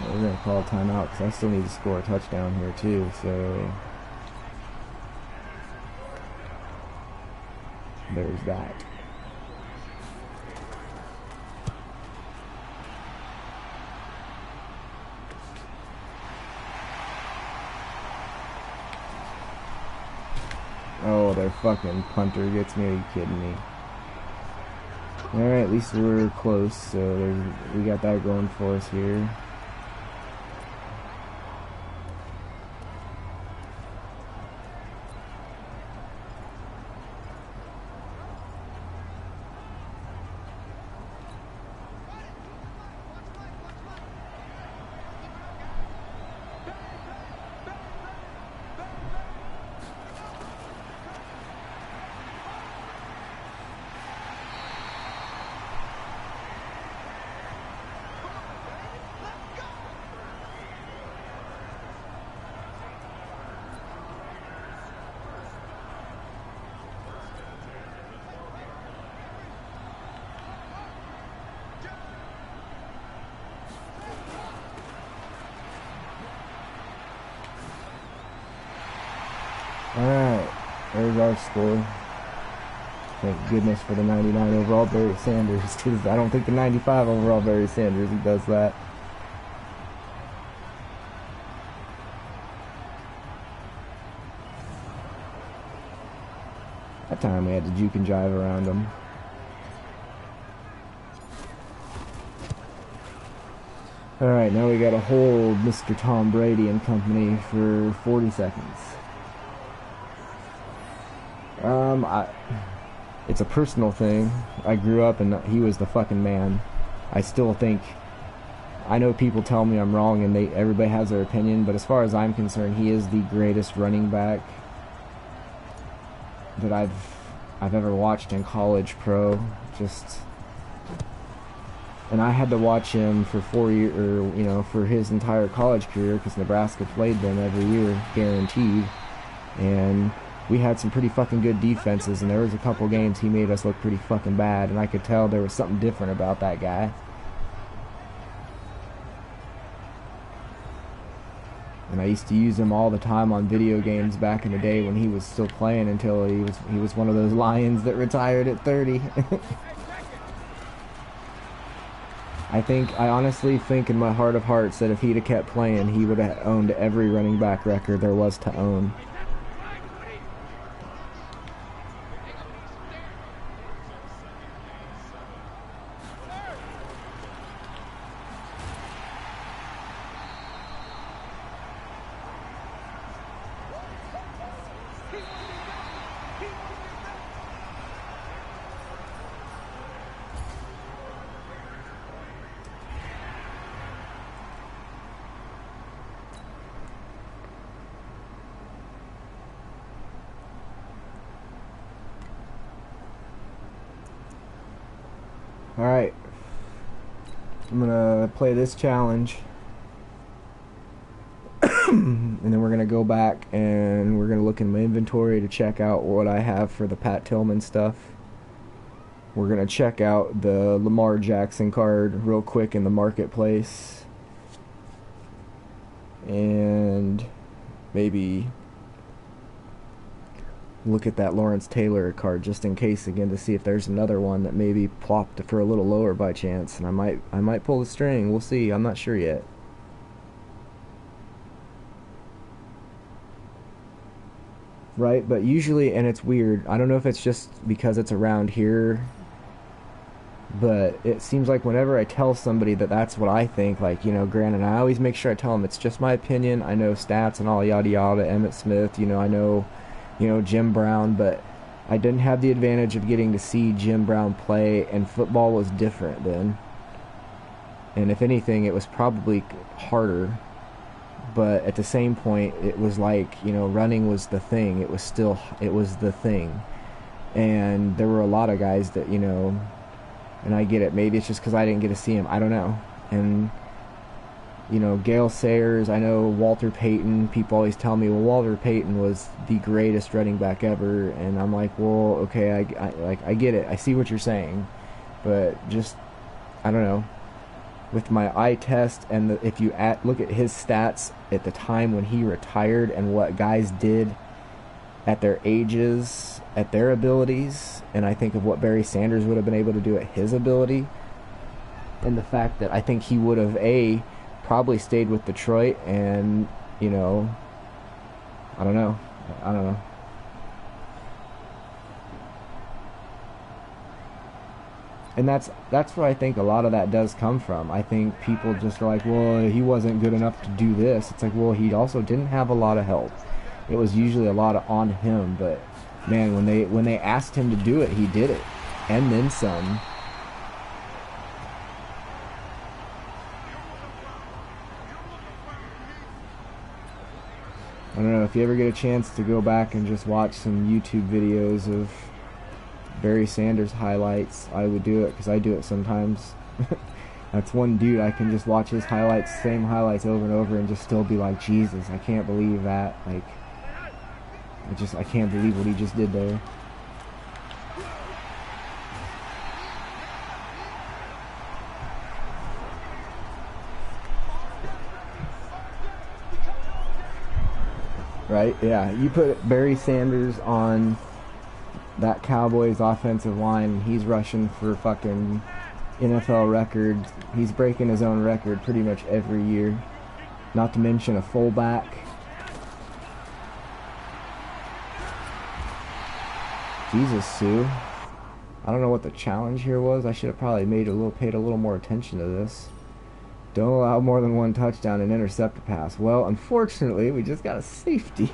We're going to call a timeout because I still need to score a touchdown here too, so there's that. Oh, their fucking punter gets me. Are you kidding me? Alright, at least we're close, so we got that going for us here. Alright, there's our score. Thank goodness for the 99 overall Barry Sanders, because I don't think the 95 overall Barry Sanders he does that. That time we had to juke and jive around him. Alright, now we gotta hold Mr. Tom Brady and company for 40 seconds. It's a personal thing. I grew up and he was the fucking man. I still think I know people tell me I'm wrong, and everybody has their opinion, but as far as I'm concerned, he is the greatest running back that I've ever watched in college pro. Just, and I had to watch him for 4 years, or for his entire college career, because Nebraska played them every year, guaranteed. And we had some pretty fucking good defenses, and there was a couple games he made us look pretty fucking bad, and I could tell there was something different about that guy. And I used to use him all the time on video games back in the day when he was still playing, until he was one of those Lions that retired at 30. I honestly think in my heart of hearts that if he'd have kept playing, he would have owned every running back record there was to own. Alright, I'm gonna play this challenge, and then we're gonna go back and we're gonna look in my inventory to check out what I have for the Pat Tillman stuff. We're gonna check out the Lamar Jackson card real quick in the marketplace, and maybe look at that Lawrence Taylor card just in case again, to see if there's another one that maybe plopped for a little lower by chance, and I might pull the string. We'll see. I'm not sure yet. Right, but usually, and it's weird, I don't know if it's just because it's around here, but it seems like whenever I tell somebody that that's what I think, like, granted, I always make sure I tell them it's just my opinion. I know stats and all yada yada, Emmitt Smith, I know Jim Brown, but I didn't have the advantage of getting to see Jim Brown play, and football was different then. And if anything, it was probably harder. But at the same point, it was like, running was the thing. It was the thing. And there were a lot of guys that, and I get it. Maybe it's just because I didn't get to see him. I don't know. And Gale Sayers, I know Walter Payton. People always tell me, well, Walter Payton was the greatest running back ever, and I'm like, well, okay, I get it. I see what you're saying, but just, I don't know. With my eye test, and if you look at his stats at the time when he retired and what guys did at their ages, at their abilities, and I think of what Barry Sanders would have been able to do at his ability, and the fact that I think he would have probably stayed with Detroit, and I don't know. And that's where I think a lot of that does come from. I think people just are like, well, he wasn't good enough to do this. It's like, well, he also didn't have a lot of help. It was usually a lot on him, but man, when they asked him to do it, he did it, and then some. I don't know, if you ever get a chance to go back and just watch some YouTube videos of Barry Sanders highlights, I would do it, because I do it sometimes. That's one dude, I can just watch his highlights, same highlights over and over, and just still be like, Jesus, I can't believe that. Like, I can't believe what he just did there. Right? Yeah, you put Barry Sanders on that Cowboys offensive line, and he's rushing for fucking NFL records. He's breaking his own record pretty much every year. Not to mention a fullback. Jesus, Sue. I don't know what the challenge here was. I should have probably paid a little more attention to this. Don't allow more than one touchdown and intercept a pass. Well, unfortunately, we just got a safety.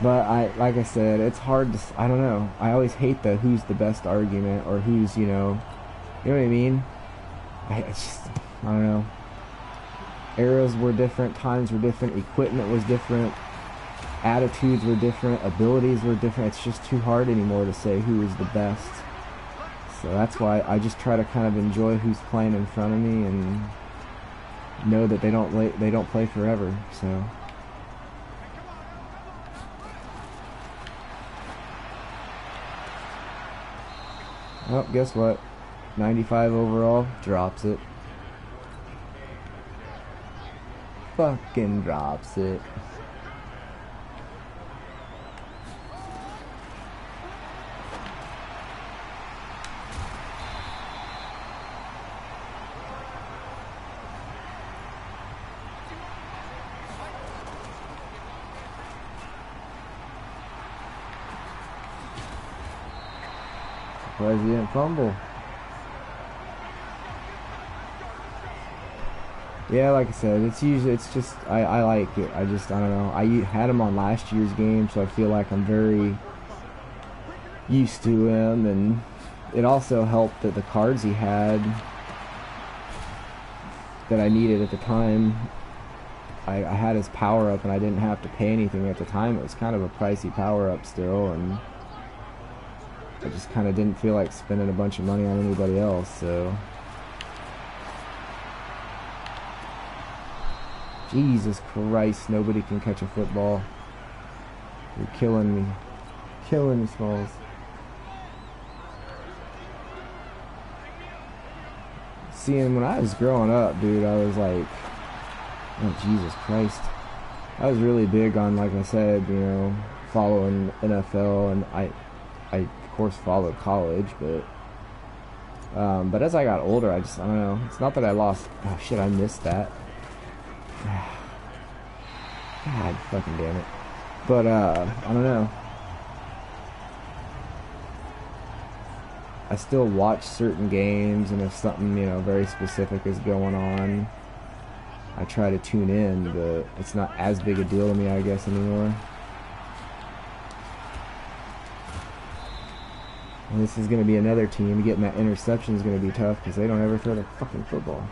But like I said, it's hard to, I don't know. I always hate the who's the best argument, or who's, you know what I mean? I don't know. Eras were different, times were different, equipment was different, attitudes were different, abilities were different. It's just too hard anymore to say who is the best. So that's why I just try to kind of enjoy who's playing in front of me and know that they don't play forever. So oh, guess what? 95 overall, drops it. Fucking drops it. President fumble. Yeah, like I said, it's just, I like it. I don't know. I had him on last year's game, so I feel like I'm very used to him, and it also helped that the cards he had that I needed at the time, I had his power up and I didn't have to pay anything at the time. It was kind of a pricey power up still, and I just kind of didn't feel like spending a bunch of money on anybody else, so. Jesus Christ, nobody can catch a football. You're killing me. Killing me, Smalls. Seeing when I was growing up, dude, I was like, oh, Jesus Christ. I was really big on, like I said, you know, following NFL, and I of course followed college, but as I got older, I don't know. It's not that I lost. Oh shit, I missed that. God fucking damn it. But I don't know. I still watch certain games, and if something, you know, very specific is going on, I try to tune in, but it's not as big a deal to me, I guess, anymore. And this is going to be another team. Getting that interception is going to be tough because they don't ever throw the fucking football.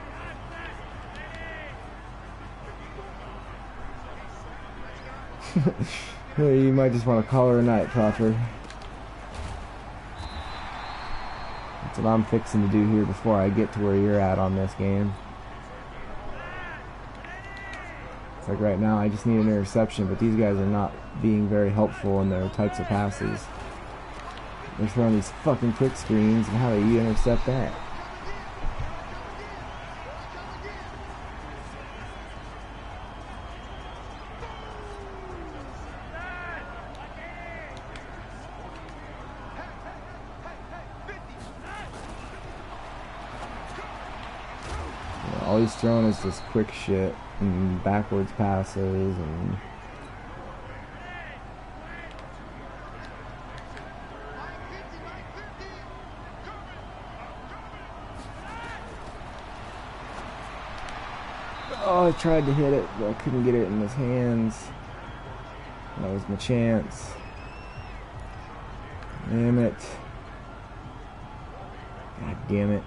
You might just want to call her a night, Propper. That's what I'm fixing to do here before I get to where you're at on this game. It's like right now I just need an interception, but these guys are not being very helpful in their types of passes. They're throwing these fucking quick screens, and how do you intercept that? All he's throwing is this quick shit and backwards passes and oh, I tried to hit it, but I couldn't get it in his hands. That was my chance. Damn it. God damn it.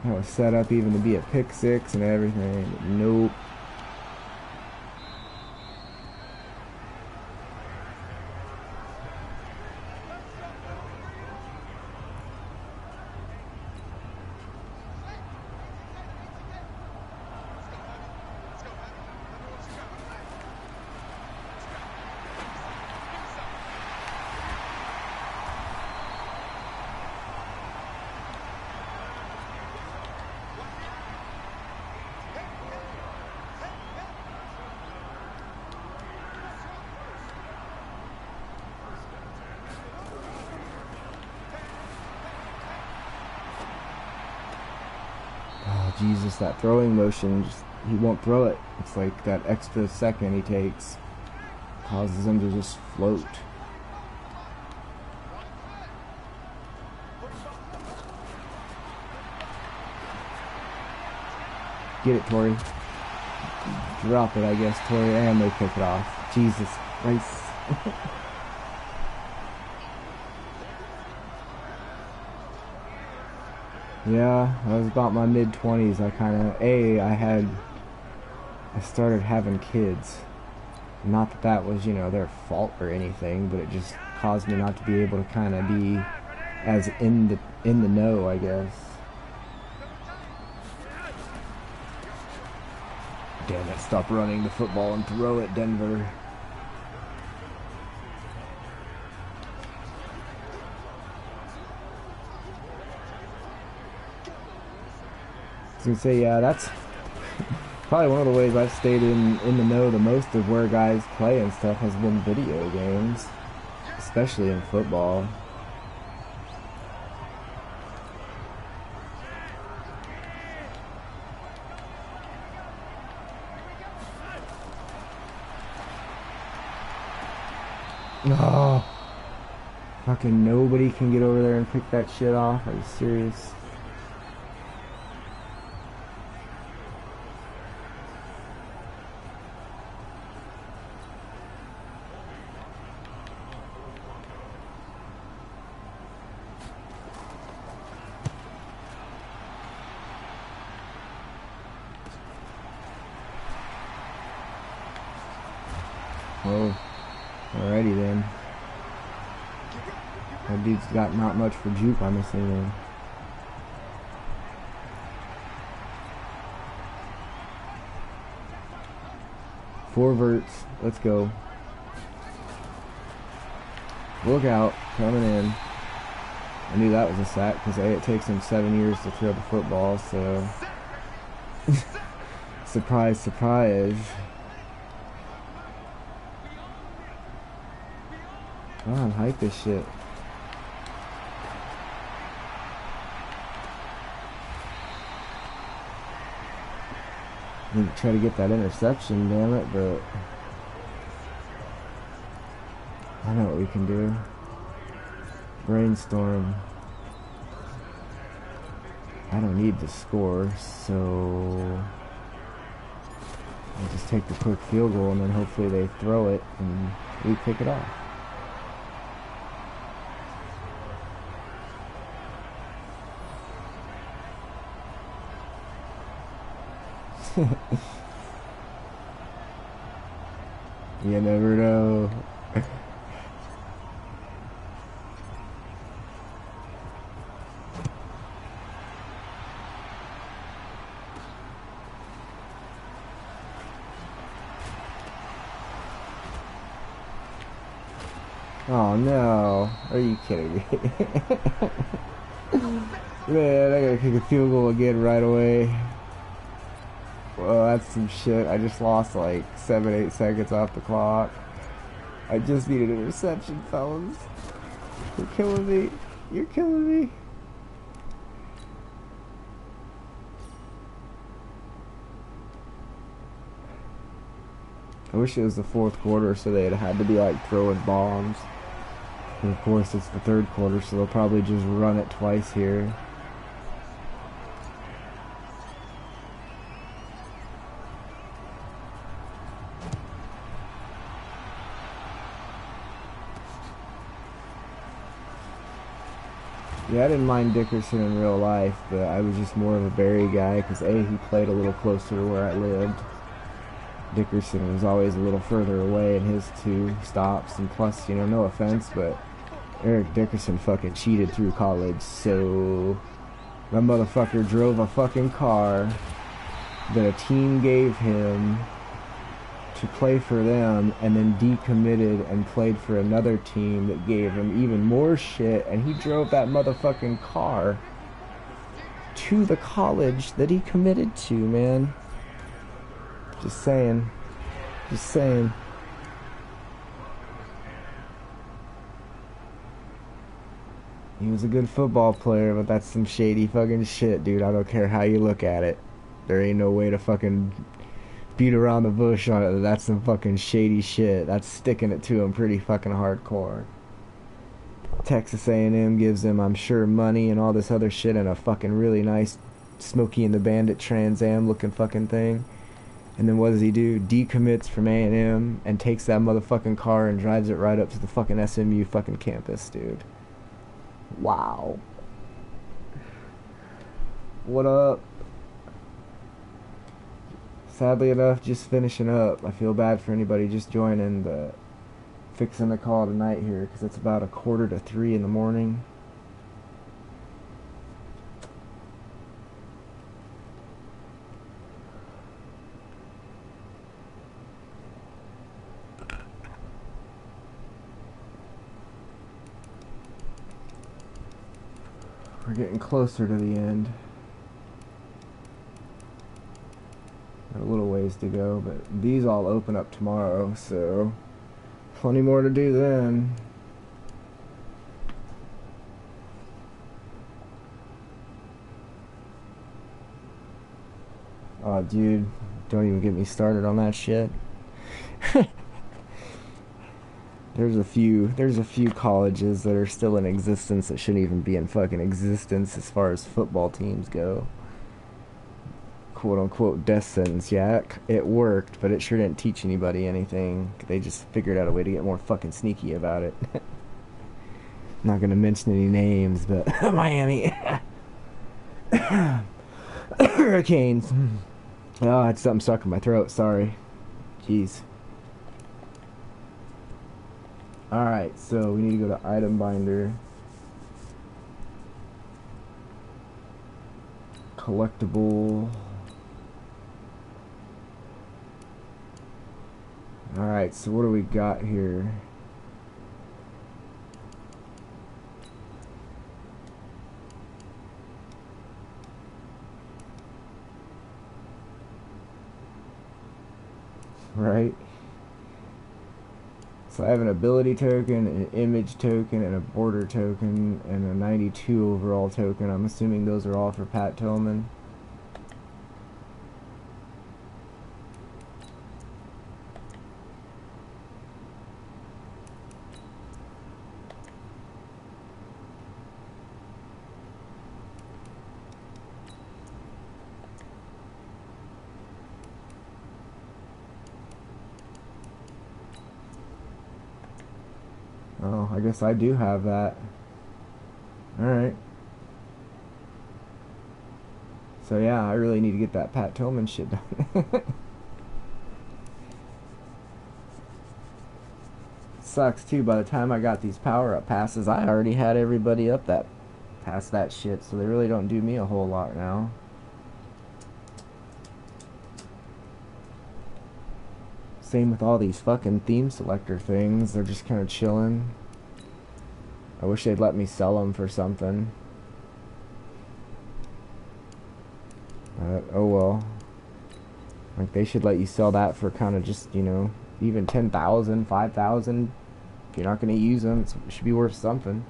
I was set up even to be a pick six and everything, but nope. Jesus, that throwing motion, he won't throw it. It's like that extra second he takes causes him to just float. Get it, Tori. Drop it, I guess, Tori, and they pick it off. Jesus Christ. Yeah, I was about my mid-20s. I started having kids. Not that that was, their fault or anything, but it just caused me not to be able to kind of be as in the know, I guess. Damn it, stop running the football and throw it, Denver. I was gonna say, yeah, that's probably one of the ways I've stayed in the know the most of where guys play and stuff has been video games, especially in football. Oh, fucking nobody can get over there and pick that shit off. Are you serious? Oh, alrighty then. That dude's got not much for juke, I'm assuming. Four verts. Let's go. Look out. Coming in. I knew that was a sack because it takes him 7 years to throw the football, so... Surprise, surprise. Come on, hype this shit. Need to try to get that interception, damn it, but I know what we can do. Brainstorm. I don't need to score, so I'll just take the quick field goal and then hopefully they throw it and we pick it off. You never know. Oh no, are you kidding me? Man, I gotta kick a field goal again right away. Well, that's some shit. I just lost like 7-8 seconds off the clock. I just need an interception, fellas. You're killing me. You're killing me. I wish it was the fourth quarter so they'd had to be like throwing bombs. And of course it's the third quarter, so they'll probably just run it twice here. Yeah, I didn't mind Dickerson in real life, but I was just more of a Barry guy because A, he played a little closer to where I lived. Dickerson was always a little further away in his two stops, and plus, no offense, but Eric Dickerson fucking cheated through college, so that motherfucker drove a fucking car that a team gave him to play for them, and then decommitted and played for another team that gave him even more shit, and he drove that motherfucking car to the college that he committed to, man. Just saying. Just saying. He was a good football player, but that's some shady fucking shit, dude. I don't care how you look at it. There ain't no way to fucking beat around the bush on it. That's some fucking shady shit. That's sticking it to him pretty fucking hardcore. Texas A&M gives him, I'm sure, money and all this other shit and a fucking really nice Smokey and the Bandit Trans Am looking fucking thing. And then what does he do? Decommits from A&M and takes that motherfucking car and drives it right up to the fucking SMU fucking campus, dude. Wow. What up? Sadly enough, just finishing up. I feel bad for anybody just joining, but fixing the call tonight here because it's about 2:45 in the morning. We're getting closer to the end. Got a little ways to go, but these all open up tomorrow, so plenty more to do then. Oh, dude, don't even get me started on that shit. There's a few colleges that are still in existence that shouldn't even be in fucking existence as far as football teams go. Quote unquote death sentence. Yeah, it worked, but it sure didn't teach anybody anything. They just figured out a way to get more fucking sneaky about it. I'm not gonna mention any names, but Miami Hurricanes. Oh, I had something stuck in my throat. Sorry. Jeez. Alright, so we need to go to item binder. Collectible. Alright, so what do we got here? Right? So I have an ability token, an image token, and a border token, and a 92 overall token. I'm assuming those are all for Pat Tillman. Oh, I guess I do have that. Alright. So yeah, I really need to get that Pat Tillman shit done. Sucks too, by the time I got these power-up passes, I already had everybody up that past that shit, so they really don't do me a whole lot now. Same with all these fucking theme selector things. They're just kind of chilling. I wish they'd let me sell them for something. Oh well. Like, they should let you sell that for kind of just, you know, even 10,000, 5,000. If you're not going to use them, it should be worth something.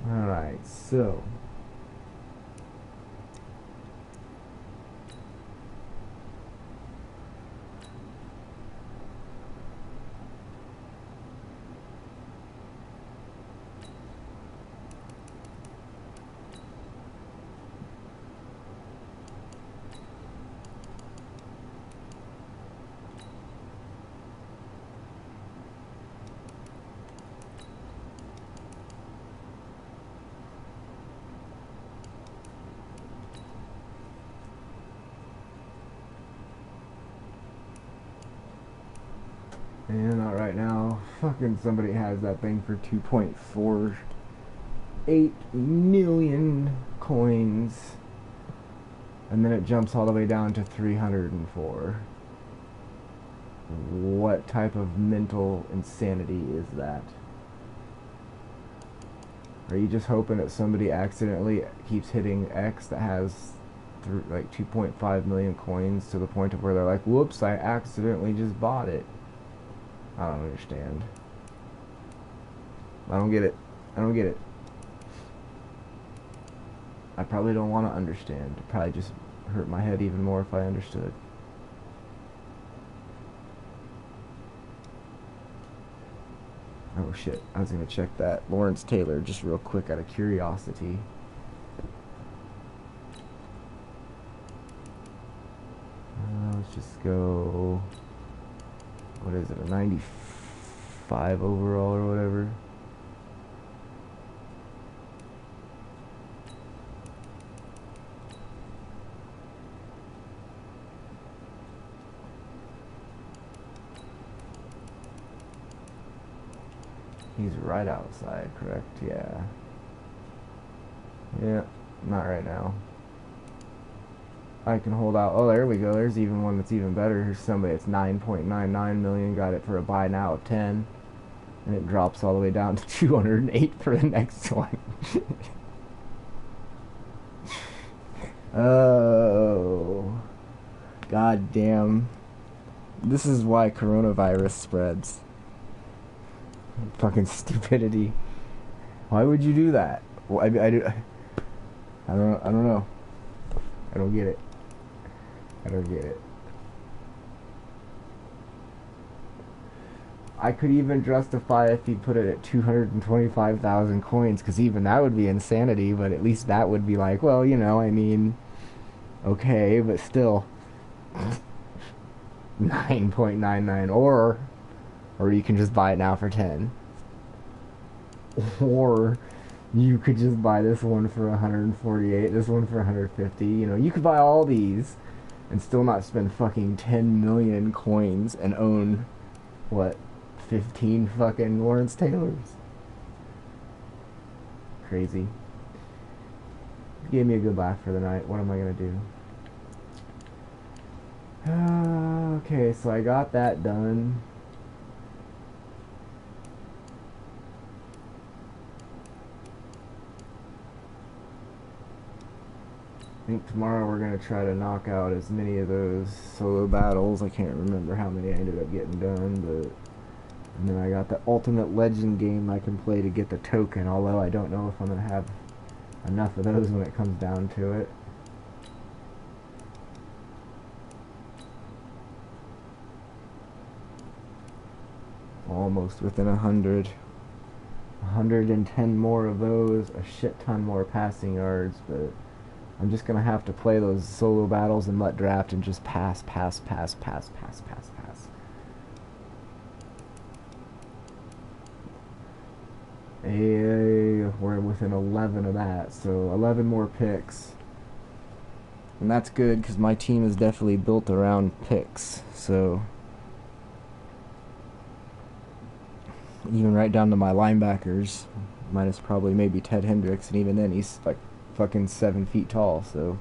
Alright, so and not right now. Fucking somebody has that thing for 2.48 million coins. And then it jumps all the way down to 304. What type of mental insanity is that? Are you just hoping that somebody accidentally keeps hitting X that has like 2.5 million coins to the point of where they're like, whoops, I accidentally just bought it? I don't understand. I don't get it. I don't get it. I probably don't want to understand. It'd probably just hurt my head even more if I understood. Oh shit, I was gonna check that Lawrence Taylor just real quick out of curiosity. Let's just go, what is it, a 94? 5 overall or whatever. He's right outside, correct? Yeah. Yeah, not right now. I can hold out. Oh, there we go. There's even one that's even better. Here's somebody that's 9.99 million. Got it for a buy now of 10. And it drops all the way down to 208 for the next one. Oh. God damn. This is why coronavirus spreads. Fucking stupidity. Why would you do that? Well, I don't know. I don't get it. I don't get it. I could even justify if you put it at 225,000 coins, because even that would be insanity, but at least that would be like, well, you know, I mean, okay, but still. 9.99, or you can just buy it now for 10. Or you could just buy this one for 148, this one for 150. You know, you could buy all these and still not spend fucking 10 million coins and own, what, 15 fucking Lawrence Taylors. Crazy. Gave me a good laugh for the night. What am I gonna do? Okay, so I got that done. I think tomorrow we're going to try to knock out as many of those solo battles. I can't remember how many I ended up getting done, but... And then I got the Ultimate Legend game I can play to get the token, although I don't know if I'm going to have enough of those when it comes down to it. Almost within 100. 110 more of those, a shit ton more passing yards, but... I'm just going to have to play those solo battles in MUT Draft and just pass. We're within 11 of that, so 11 more picks. And that's good, because my team is definitely built around picks, so... Even right down to my linebackers, minus probably maybe Ted Hendricks, and even then he's like fucking 7 feet tall, so...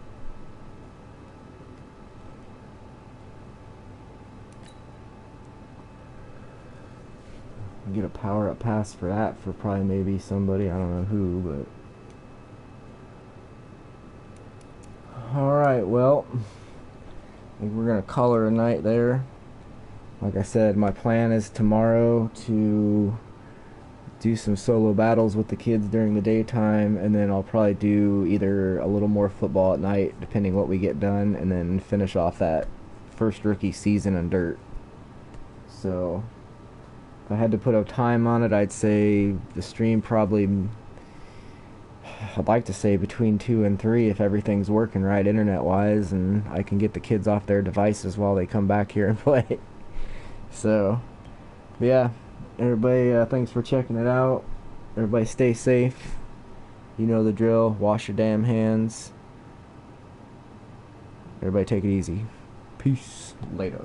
I'll get a power-up pass for that for probably maybe somebody, I don't know who, but... Alright, well... I think we're gonna call her a night there. Like I said, my plan is tomorrow to do some solo battles with the kids during the daytime, and then I'll probably do either a little more football at night, depending what we get done, and then finish off that first rookie season in dirt. So, if I had to put a time on it, I'd say the stream probably, I'd like to say between 2 and 3 if everything's working right internet-wise, and I can get the kids off their devices while they come back here and play. So, yeah. Everybody, thanks for checking it out. Everybody stay safe. You know the drill. Wash your damn hands. Everybody take it easy. Peace. Later.